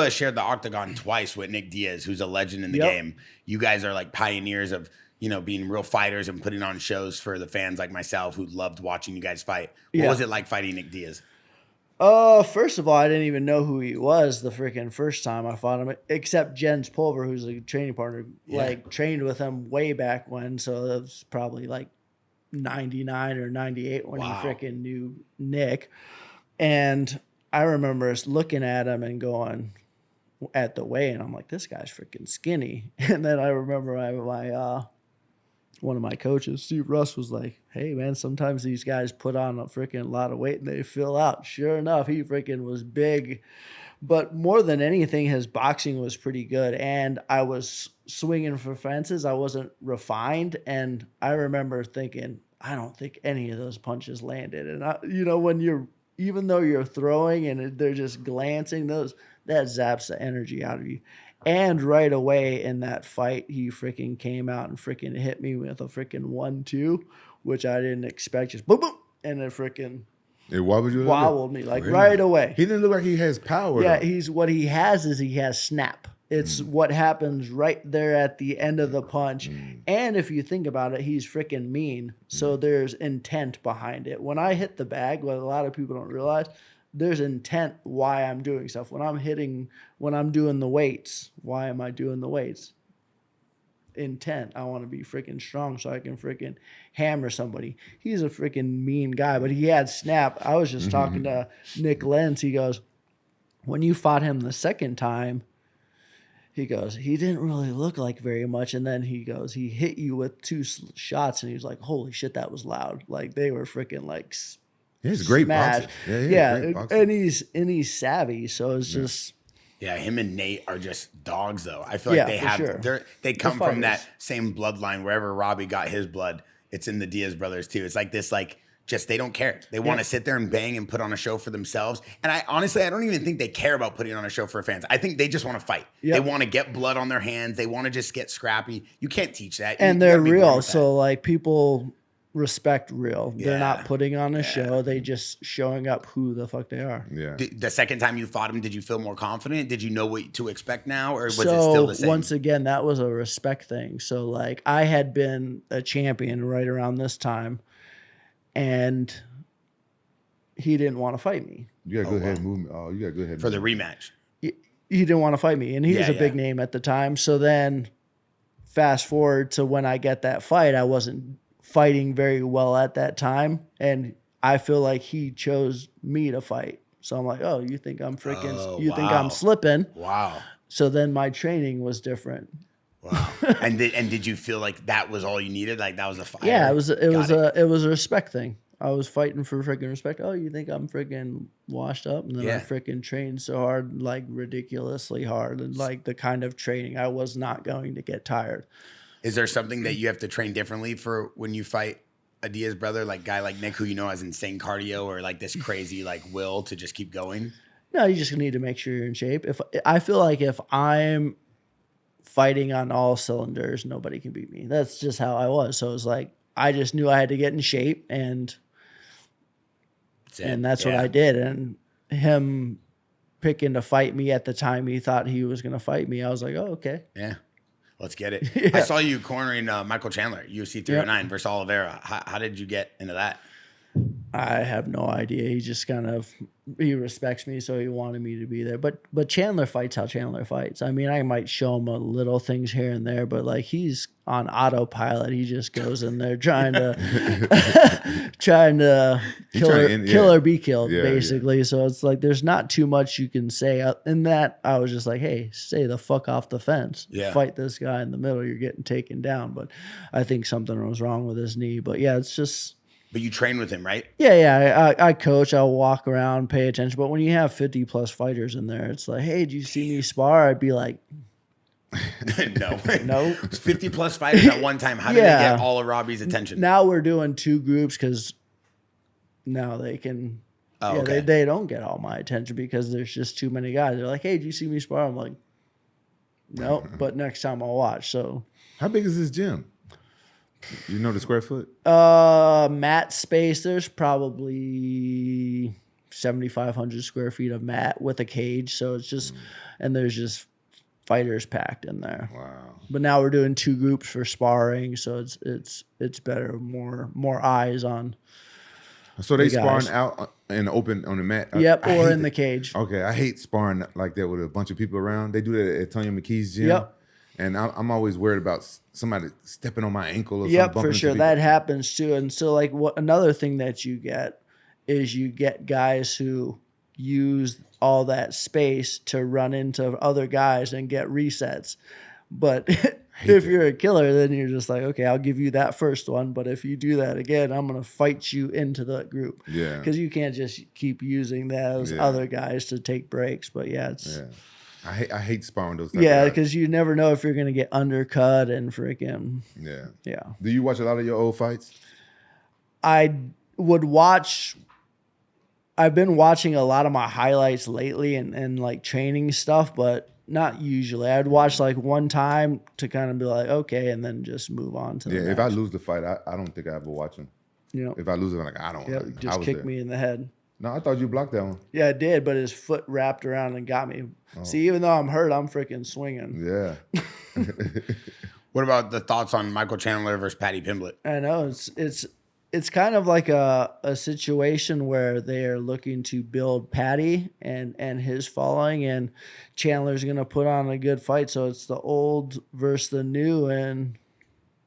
shared the octagon twice with Nick Diaz, who's a legend in the game. You guys are like pioneers of, being real fighters and putting on shows for the fans like myself who loved watching you guys fight. What was it like fighting Nick Diaz? First of all, I didn't even know who he was the freaking first time I fought him, except Jens Pulver, who's a training partner, like trained with him way back when. So that was probably like 99 or 98 when he freaking knew Nick. And I remember us looking at him and going at the weigh, and I'm like, this guy's freaking skinny. And then I remember my one of my coaches, Steve Russ, was like, hey man, sometimes these guys put on a freaking lot of weight and they fill out. Sure enough, he freaking was big. But more than anything, his boxing was pretty good. And I was swinging for fences. I wasn't refined. And I remember thinking, I don't think any of those punches landed. And, when even though you're throwing and they're just glancing, that zaps the energy out of you. And right away in that fight, he freaking came out and freaking hit me with a freaking 1-2, which I didn't expect. Just boom, boom. And it freaking... It wobbled me like right away. He didn't look like he has power. Yeah, what he has snap. It's what happens right there at the end of the punch. And if you think about it, he's freaking mean. So there's intent behind it. When I hit the bag, what a lot of people don't realize, there's intent why I'm doing stuff. When I'm doing the weights, why am I doing the weights? Intent. I want to be freaking strong so I can freaking hammer somebody. He's a freaking mean guy, but he had snap. I was just talking to Nick Lenz. He goes, when you fought him the second time, he goes, he didn't really look like very much. And then he goes, he hit you with 2 shots. And he was like, holy shit, that was loud. Like they were freaking like He's a great boxer. Great boxer. and he's savvy. So it's just. Yeah, him and Nate are just dogs, though. I feel like they come from that same bloodline. Wherever Robbie got his blood, it's in the Diaz brothers too. It's like this, like just they don't care. They want to sit there and bang and put on a show for themselves. And I honestly, I don't even think they care about putting on a show for fans. I think they just want to fight. Yep. They want to get blood on their hands. They want to just get scrappy. You can't teach that. And they're real, so like people respect real. They're not putting on a show. They just showing up who the fuck they are. Yeah. The second time you fought him, did you feel more confident? Did you know what to expect now, or was it still the same? Once again, that was a respect thing. So like I had been a champion right around this time, and he didn't want to fight me. You got good head movement. Oh, you got good head for movement. the rematch. He didn't want to fight me, and he was a big name at the time. So then, fast forward to when I get that fight, I wasn't fighting very well at that time, and I feel like he chose me to fight. So I'm like, oh, you think I'm freaking? Think I'm slipping? Wow. So then my training was different. Wow. and did you feel like that was all you needed? Like that was a fight? Yeah, it was a respect thing. I was fighting for freaking respect. Oh, you think I'm freaking washed up? And then I freaking trained so hard, like ridiculously hard, and like the kind of training I was not going to get tired. Is there something that you have to train differently for when you fight a Diaz brother, like guy like Nick, who you know has insane cardio or like this crazy like will to just keep going? No, you just need to make sure you're in shape. I feel like if I'm fighting on all cylinders, nobody can beat me. That's just how I was. So it was like I just knew I had to get in shape, and that's what I did. And him picking to fight me at the time he thought he was going to fight me, I was like, oh, okay. Yeah. Let's get it. I saw you cornering Michael Chandler, UFC 309 versus Oliveira. How did you get into that? I have no idea. He just he respects me, so he wanted me to be there. But Chandler fights how Chandler fights. I mean, I might show him a little things here and there, but like he's on autopilot. He just goes in there trying to kill or be killed, basically. Yeah. So it's like there's not too much you can say. In that, I was just like, hey, stay the fuck off the fence. Yeah. Fight this guy in the middle. You're getting taken down. But I think something was wrong with his knee. But yeah, it's just. But you train with him, right? Yeah. I coach. I'll walk around, pay attention. But when you have 50 plus fighters in there, it's like, hey, did you see me spar? I'd be like, no. 50 plus fighters at one time. How did they get all of Robbie's attention? Now we're doing 2 groups because now they can. Oh, okay. They don't get all my attention because there's just too many guys. They're like, hey, did you see me spar? I'm like, no, but next time I'll watch. So, how big is this gym? You know the square foot? Mat space, there's probably 7,500 square feet of mat with a cage. So it's just, and there's just fighters packed in there. Wow. But now we're doing 2 groups for sparring. So it's better, more eyes on. So they sparring out in the open on the mat? Yep, or in the cage. Okay, I hate sparring like that with a bunch of people around. They do that at Tanya McKee's gym. Yep. And I'm always worried about somebody stepping on my ankle or something. Yep, for sure. That happens too. And so like another thing that you get is you get guys who use all that space to run into other guys and get resets. But if you're a killer, then you're just like, okay, I'll give you that first one. But if you do that again, I'm going to fight you into the group. Yeah. Because you can't just keep using those other guys to take breaks. But it's... Yeah. I hate sparring those. Yeah, because you never know if you're gonna get undercut and freaking. Yeah. Do you watch a lot of your old fights? I would watch. I've been watching a lot of my highlights lately and like training stuff, but not usually. I'd watch like one time to kind of be like, okay, and then just move on to the next. If I lose the fight, I don't think I ever watch them. If I lose it, I'm like, I don't. Yeah, just kick me in the head. No, I thought you blocked that one. Yeah, I did, but his foot wrapped around and got me. Oh. See, even though I'm hurt, I'm freaking swinging. Yeah. What about the thoughts on Michael Chandler versus Paddy Pimblett? I know it's kind of like a situation where they are looking to build Paddy and his following, and Chandler's gonna put on a good fight. So it's the old versus the new, and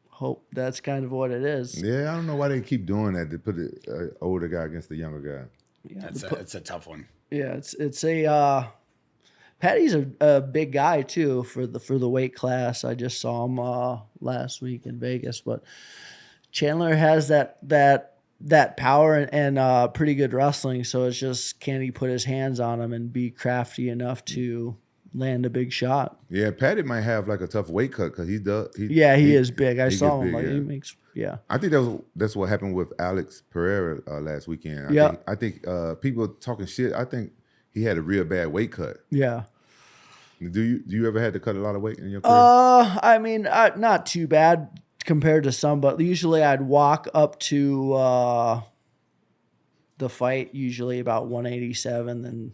hope that's kind of what it is. Yeah, I don't know why they keep doing that. They put the older guy against the younger guy. Yeah, it's a tough one. Yeah, it's a Patty's a big guy too for the weight class. I just saw him last week in Vegas, but Chandler has that power and pretty good wrestling. So it's just, can he put his hands on him and be crafty enough to land a big shot? Yeah, Patty might have like a tough weight cut because he is big. I saw him. big, Like yeah. he makes. Yeah, I think that's what happened with Alex Pereira last weekend. I think people talking shit. I think he had a real bad weight cut. yeah. Do you ever had to cut a lot of weight in your career? I mean, not too bad compared to some, but usually I'd walk up to the fight, usually about 187, and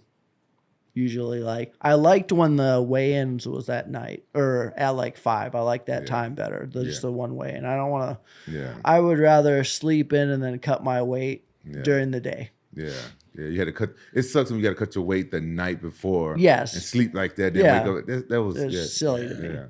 usually like I liked when the weigh-ins was that night or at like 5. I like that time better. Just the one weigh-in. I don't want to. Yeah. I would rather sleep in and then cut my weight during the day. Yeah. Yeah, you had to cut. It sucks when you got to cut your weight the night before. Yes. And sleep like that. Then wake up. That was silly to me. Yeah.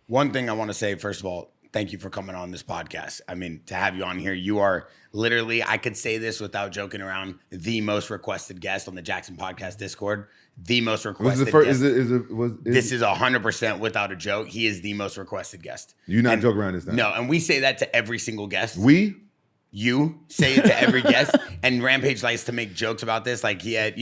One thing I want to say, first of all, thank you for coming on this podcast. I mean, to have you on here, you are literally, I could say this without joking around, the most requested guest on the Jaxxon Podcast Discord. The most requested guest. This is 100% without a joke. He is the most requested guest. You not joking around this time? No, and we say that to every single guest. You say it to every guest, and Rampage likes to make jokes about this. Like he had,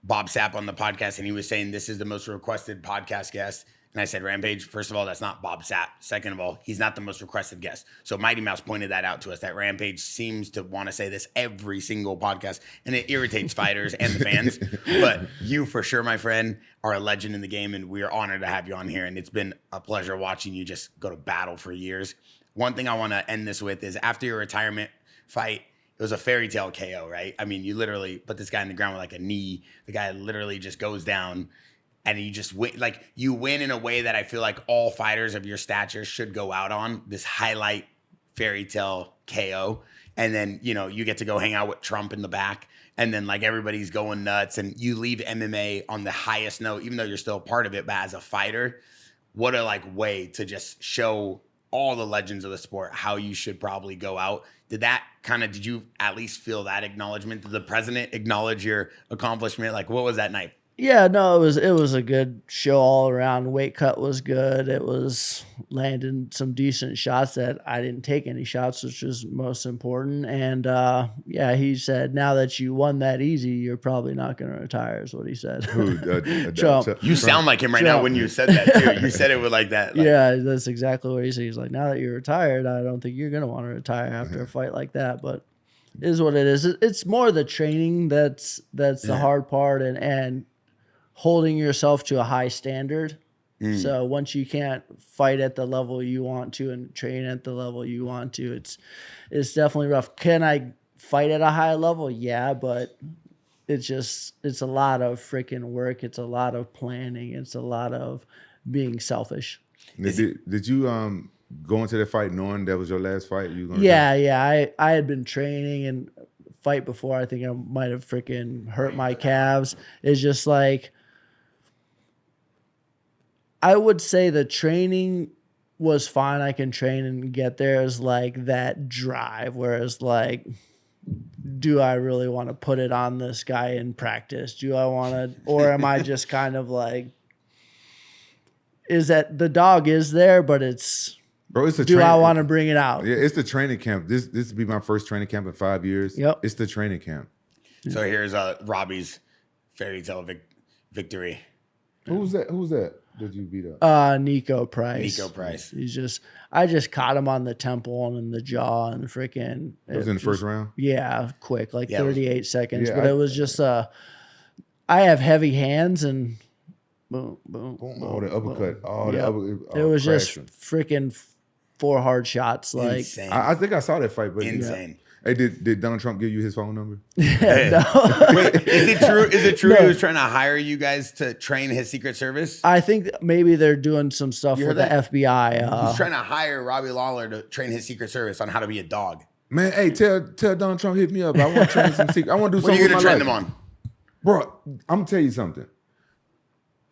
Bob Sapp on the podcast, and he was saying this is the most requested podcast guest. And I said, Rampage, first of all, that's not Bob Sapp. Second of all, he's not the most requested guest. So Mighty Mouse pointed that out to us, that Rampage seems to want to say this every single podcast, and it irritates fighters and the fans. But you, for sure, my friend, are a legend in the game, and we are honored to have you on here. And it's been a pleasure watching you just go to battle for years. One thing I want to end this with is after your retirement fight, it was a fairy tale KO, right? I mean, you literally put this guy in the ground with like a knee. The guy literally just goes down, and you just win. Like, you win in a way that I feel like all fighters of your stature should go out on, this highlight fairy tale KO. And then, you get to go hang out with Trump in the back, and then like everybody's going nuts, and you leave MMA on the highest note, even though you're still a part of it. But as a fighter, what a like way to just show all the legends of the sport how you should probably go out. Did you at least feel that acknowledgement? Did the president acknowledge your accomplishment? Like, what was that night? Yeah, no, it was a good show all around. Weight cut was good. It was landing some decent shots that I didn't take any shots, which was most important. And he said, now that you won that easy, you're probably not going to retire, is what he said. Trump. You sound like him right now when you said that too. You said it with like that. Like, yeah, that's exactly what he said. He's like, now that you're retired, I don't think you're going to want to retire after a fight like that. But it is what it is. It's more the training that's the hard part, and holding yourself to a high standard. So once you can't fight at the level you want to and train at the level you want to, it's definitely rough. Can I fight at a high level? Yeah, but it's a lot of freaking work. It's a lot of planning. It's a lot of being selfish. Did you go into the fight knowing that was your last fight? I had been training and fight before. I think I might have freaking hurt my calves. It's just like, I would say the training was fine. I can train and get there. Is like that drive. Whereas like, do I really want to put it on this guy in practice? Do I want to, or am I just kind of like, is that the dog is there, but I want to bring it out? Yeah, it's the training camp. This would be my first training camp in 5 years. Yep. It's the training camp. So here's Robbie's fairy tale victory. Who's that? Did you beat up? Nico Price. I just caught him on the temple and in the jaw and freaking. It was in the first round? Yeah, quick, 38 seconds. Yeah, but it was just, I have heavy hands and boom, boom, boom. Oh, the uppercut. It was just freaking 4 hard shots. Like, insane. I think I saw that fight, but insane. Yeah. Hey, did Donald Trump give you his phone number? No. Wait, is it true? Is it true he was trying to hire you guys to train his Secret Service? I think maybe they're doing some stuff with the FBI. He's trying to hire Robbie Lawler to train his Secret Service on how to be a dog. Man, hey, tell Donald Trump hit me up. I want to train some secret. I want to do something. What are you going to train them on? Bro, I'm gonna tell you something.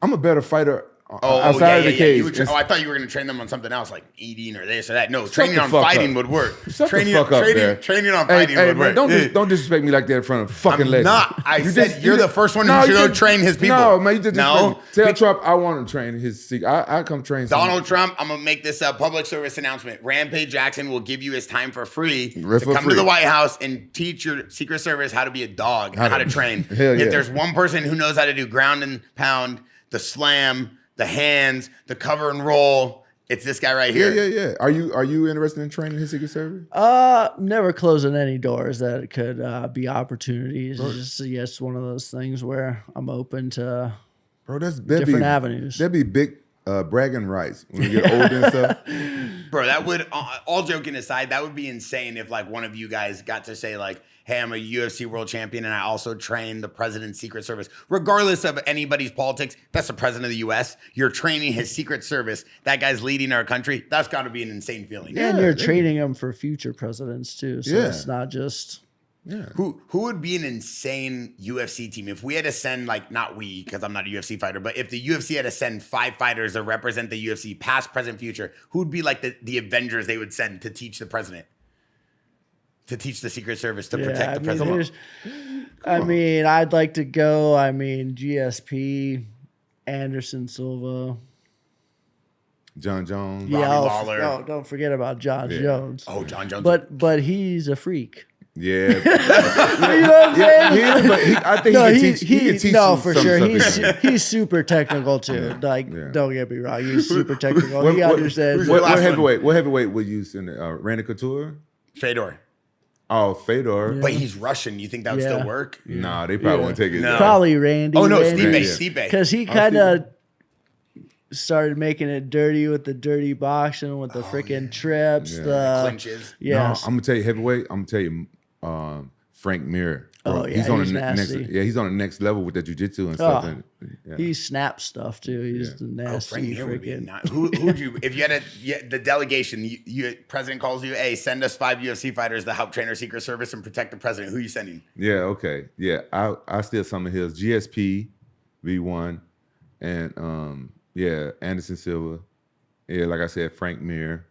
I'm a better fighter outside of the cage. I thought you were going to train them on something else, like eating or this or that. No, training the on fuck fighting up. would work. Shut Training, the fuck up, training, man. training on fighting would man, work. don't disrespect me like that in front of fucking legends. Not. I said you're the first one who should go train his people. No, man, you just no. Tell Trump I want to train his. I come train Donald Trump. I'm gonna make this a public service announcement. Rampage Jaxxon will give you his time for free to come to the White House and teach your Secret Service how to be a dog, and how to train. If there's one person who knows how to do ground and pound, the slam, the hands, the cover and roll, it's this guy right here. Yeah. Are you interested in training his Secret Service? Never closing any doors that could be opportunities. It's just one of those things where I'm open to different avenues. That'd be big bragging rights when you get older and stuff. Bro, that would, all joking aside, that would be insane if like one of you guys got to say like, hey, I'm a UFC world champion and I also train the president's Secret Service. Regardless of anybody's politics, that's the president of the US. You're training his Secret Service. That guy's leading our country. That's got to be an insane feeling. Yeah, and you're training him for future presidents too. So it's not just... Yeah. Who would be an insane UFC team if we had to send, like, not we, because I'm not a UFC fighter, but if the UFC had to send 5 fighters to represent the UFC, past, present, future, who would be like the Avengers they would send to teach the president? To teach the Secret Service to protect the president? I'd like to go, GSP, Anderson Silva. John Jones. Yeah, Robbie Lawler. No, don't forget about John Jones. Oh, John Jones. But he's a freak. Yeah. You know what I'm saying? I think he can teach no, you for some sure. stuff. He's super technical too. Don't get me wrong. He's super technical. He understands. What heavyweight would you send? Randy Couture? Fedor. Oh, Fedor. But he's Russian. You think that would still work? Nah, they probably won't take it. No. Probably Randy. Oh, no, Randy. Stipe. Because he kind of started making it dirty with the dirty boxing, with the freaking trips, the clinches. Yeah, No, I'm gonna tell you heavyweight. I'm gonna tell you Frank Mir. Oh, yeah, he's on he's the next. nasty. Yeah, he's on the next level with the jiu-jitsu and stuff. He snaps stuff too. He's the nasty Frank Mir would be freaking. not. Who'd you, if you had the delegation, president calls you, hey, send us 5 UFC fighters to help train our Secret Service and protect the president. Who are you sending? Yeah. Okay. Yeah. I steal some of his GSP, V1, and Anderson Silva. Yeah, like I said, Frank Mir.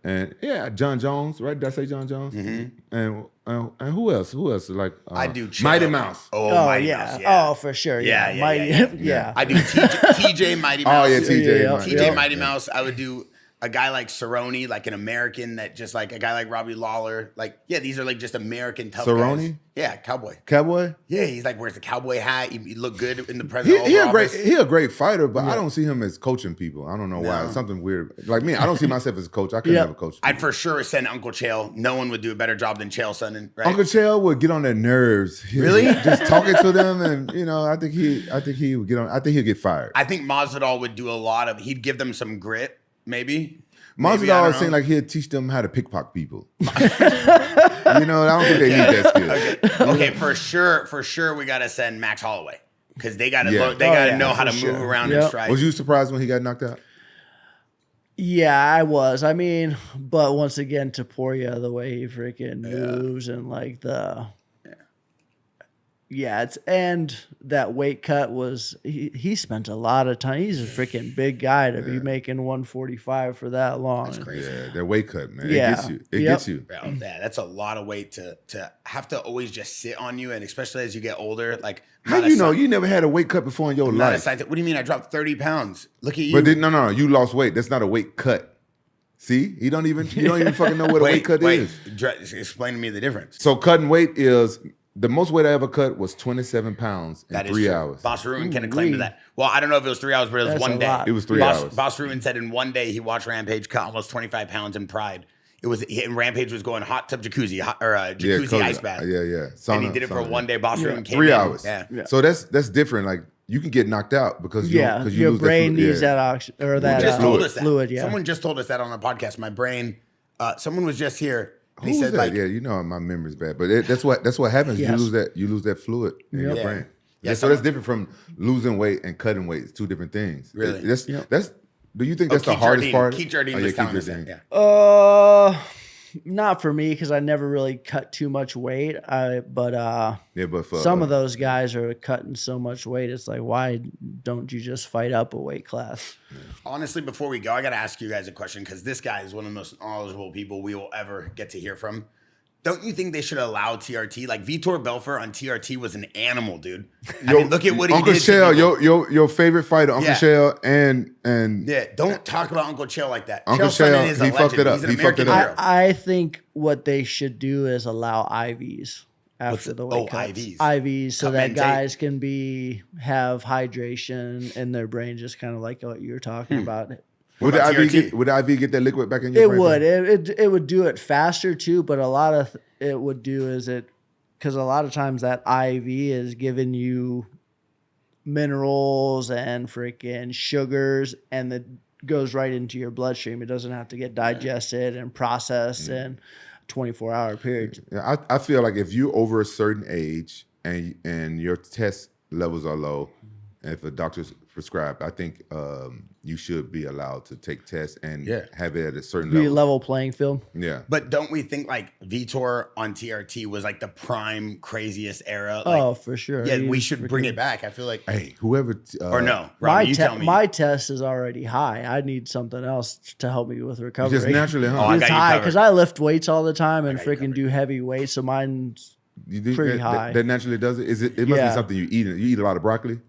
And John Jones, right? Did I say John Jones? Mm-hmm. And who else? Like I do Mighty Mouse. Oh, Mighty Mouse. Oh, for sure. Yeah. Mighty. I do TJ Mighty Mouse. Oh yeah, TJ. TJ Mighty Mouse. I would do a guy like Cerrone, like an American that just like a guy like Robbie Lawler. Like, these are like just American tough Cerrone? guys. Yeah, cowboy. Cowboy? Yeah, he's like wears the cowboy hat. He look good in the presidential office. He a great fighter, but I don't see him as coaching people. I don't know why. It's something weird. Like me, I don't see myself as a coach. I couldn't have a coach. I'd for sure send Uncle Chael. No one would do a better job than Chael Sonnen, right? Uncle Chael would get on their nerves. Really? Just talking to them, and I think he would get on. I think he'd get fired. I think Masvidal would do a lot of. He'd give them some grit, maybe. Masvidal seemed like he'd teach them how to pickpocket people. I don't think they need that skill. Okay, for sure, we gotta send Max Holloway because they gotta know how to move around and strike. Was you surprised when he got knocked out? Yeah, I was. But once again, Topuria, the way he freaking moves and like and that weight cut was he spent a lot of time. He's a freaking big guy to be making 145 for that long. That's crazy. Yeah, that weight cut, man. Yeah. It gets you. It gets you. Bro, that's a lot of weight to have to always just sit on you, and especially as you get older. Like, how you never had a weight cut before in your life? What do you mean? I dropped 30 pounds. Look at you. But no, you lost weight. That's not a weight cut. See, you don't even fucking know what a weight cut is. Explain to me the difference. So cutting weight is. The most weight I ever cut was 27 pounds in 3 hours. Boss Ruin can claim to that. Well, I don't know if it was 3 hours, but it was one day. Lot. It was 3 hours. Boss Ruin said in one day he watched Rampage cut almost 25 pounds in Pride. And Rampage was going hot tub jacuzzi ice bath. Yeah. Sauna, and he did it for one day. Boss Ruin came 3 in. hours. Yeah. So that's different. Like you can get knocked out because you your lose brain that needs that oxygen or that fluid. Yeah. Someone just told us that on the podcast. My brain. Someone was just here. They said that? My memory's bad, but that's what happens. Yes. You lose that fluid in your brain. Yeah, so that's different from losing weight and cutting weight. It's two different things. Really? Do you think that's the hardest part? Keith Jardine was telling us that. Yeah. Not for me because I never really cut too much weight. But for some of those guys are cutting so much weight. It's like, why don't you just fight up a weight class? Honestly, before we go, I got to ask you guys a question because this guy is one of the most knowledgeable people we will ever get to hear from. Don't you think they should allow TRT? Like Vitor Belfort on TRT was an animal, dude. I mean, look at what he Uncle did. Shell, your favorite fighter, Uncle Shell, and yeah, don't talk about Uncle Shell like that. Uncle Shell Shell, he fucked it up. He fucked it up. I think what they should do is allow IVs after the weight cuts. IVs, so that guys can have hydration in their brain, just kind of like what you were talking about. Would the IV get that liquid back in your brain? It would do it faster too, but a lot of it would do is because a lot of times that IV is giving you minerals and freaking sugars, and it goes right into your bloodstream. It doesn't have to get digested and processed in a 24-hour period. Yeah, I feel like if you're over a certain age and your test levels are low, and if a doctor's prescribed, I think you should be allowed to take tests and have it at a certain level. Be a level playing field. Yeah. But don't we think like Vitor on TRT was like the prime craziest era? Like, oh, for sure. Yeah, we should bring it back. I feel like. Hey, whoever. Or no, Robbie, you tell me. My test is already high. I need something else to help me with recovery. Just naturally, huh? Oh, it's high because I lift weights all the time and freaking do heavy weights, so mine's pretty high. That naturally does it? It must be something you eat. You eat a lot of broccoli?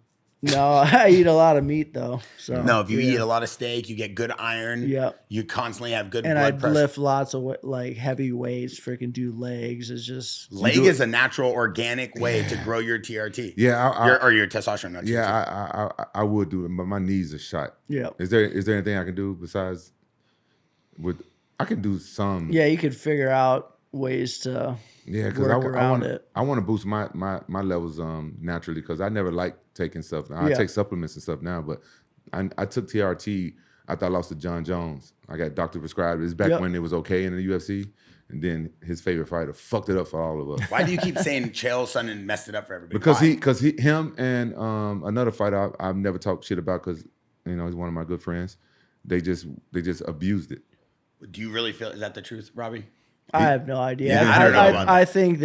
No, I eat a lot of meat though. So no, if you eat a lot of steak, you get good iron. Yeah, you constantly have good and blood pressure. lift lots of like heavy weights. Freaking do legs. It's just leg is a natural, organic way to grow your TRT. Yeah, or your testosterone. Not TRT. I would do it, but my knees are shot. Yeah. Is there anything I can do besides I can do some. Yeah, you could figure out ways to work around it. I want to boost my levels naturally because I never liked taking stuff. I take supplements and stuff now, but I took TRT after I lost to John Jones. I got doctor prescribed. It's back when it was okay in the UFC, and then his favorite fighter fucked it up for all of us. Why do you keep saying Chael Sonnen messed it up for everybody? Because him and another fighter I've never talked shit about because he's one of my good friends. They just abused it. Do you really feel is that the truth, Robbie? I have no idea. Yeah, I don't know about that. I think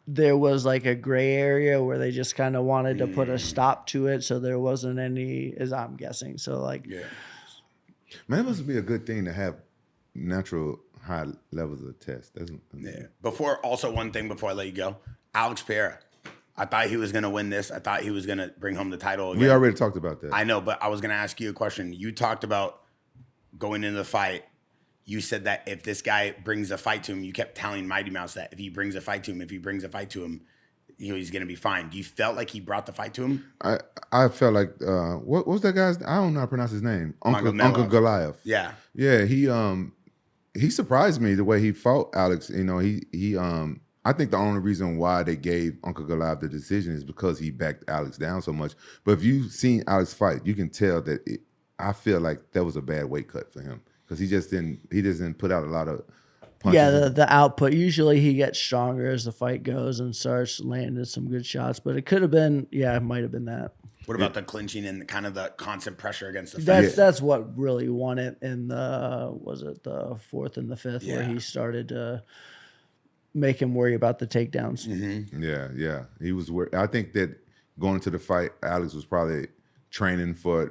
there was like a gray area where they just kind of wanted to put a stop to it, so there wasn't any, as I'm guessing. So like, man, it must be a good thing to have natural high levels of test. One thing before I let you go, Alex Pereira. I thought he was going to win this. I thought he was going to bring home the title again. We already talked about that. I know, but I was going to ask you a question. You talked about going into the fight. You said that if this guy brings a fight to him, you kept telling Mighty Mouse that if he brings a fight to him, he's going to be fine. Do you felt like he brought the fight to him? I felt like what was that guy's? I don't know how to pronounce his name. Uncle Goliath. Yeah. He surprised me the way he fought Alex. I think the only reason why they gave Uncle Goliath the decision is because he backed Alex down so much. But if you've seen Alex fight, you can tell that I feel like that was a bad weight cut for him. Because he just didn't put out a lot of punches. Yeah, the output. Usually he gets stronger as the fight goes and starts landing some good shots. But it could have been, it might have been that. What about the clinching and kind of the constant pressure against the fight? That's what really won it in the fourth and the fifth where he started to make him worry about the takedowns. Mm-hmm. Yeah. He was I think that going to the fight, Alex was probably training to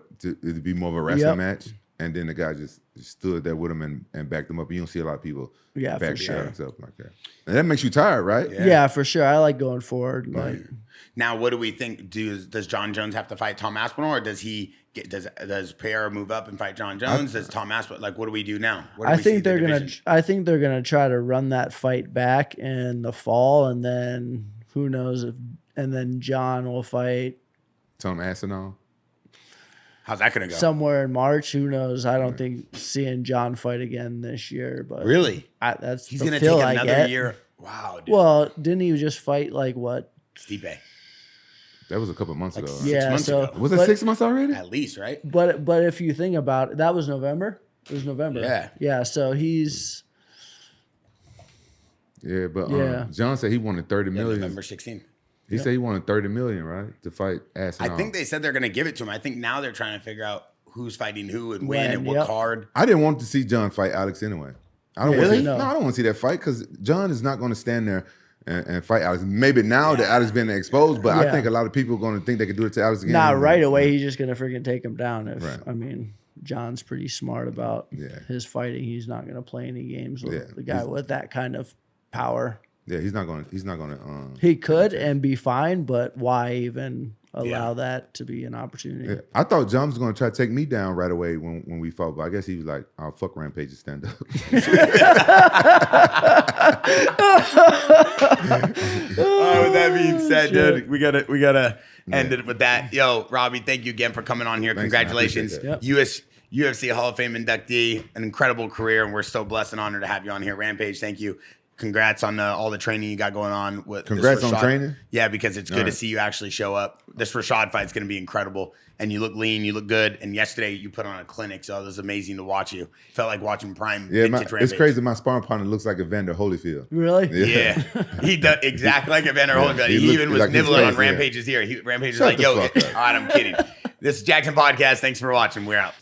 be more of a wrestling match. And then the guy just stood there with him and backed him up. You don't see a lot of people back Alex up like that. And that makes you tired, right? Yeah, for sure. I like going forward. Right. Now, what do we think? Does John Jones have to fight Tom Aspinall, or does does Pereira move up and fight John Jones? Does Tom Aspinall what do we do now? I think they're gonna try to run that fight back in the fall, and then who knows and then John will fight Tom Aspinall. How's that going to go? Somewhere in March. Who knows? I don't think seeing John fight again this year. But really, he's going to take another year. Wow. Dude. Well, didn't he just fight what? Stipe. That was a couple months ago. Yeah. 6 months ago. Was it 6 months already? At least, right? But if you think about it, that was November. It was November. Yeah. Yeah. So he's. Yeah, but John said he wanted $30 million. November 16th. He said he wanted $30 million, right, to fight Aspinall. I think they said they're going to give it to him. I think now they're trying to figure out who's fighting who and when and what card. I didn't want to see John fight Alex anyway. I don't Really? no, I don't want to see that fight because John is not going to stand there and fight Alex. Maybe now that Alex been exposed, but I think a lot of people are going to think they can do it to Alex again. Not right away. He's just going to freaking take him down. Right. I mean, John's pretty smart about his fighting. He's not going to play any games with the guy with that kind of power. Yeah, he's not going to. He could and be fine, but why even allow that to be an opportunity? Yeah. I thought John was going to try to take me down right away when we fought, but I guess he was like, "I'll fuck Rampage and stand up." With that being said, dude, we gotta end it with that. Yo, Robbie, thank you again for coming on here. Thanks, congratulations, man. UFC Hall of Fame inductee, an incredible career, and we're so blessed and honored to have you on here. Rampage, thank you. Congrats on all the training you got going on. Congrats on training? Yeah, because it's good to see you actually show up. This Rashad fight's going to be incredible. And you look lean, you look good. And yesterday you put on a clinic, so it was amazing to watch you. Felt like watching prime vintage Rampage. It's crazy. My sparring partner looks like Evander Holyfield. Really? Yeah. He does exactly like Evander Holyfield. He even was like nibbling on Rampage's ear. Rampage was like, yo, all right, I'm kidding. This is Jaxxon Podcast. Thanks for watching. We're out.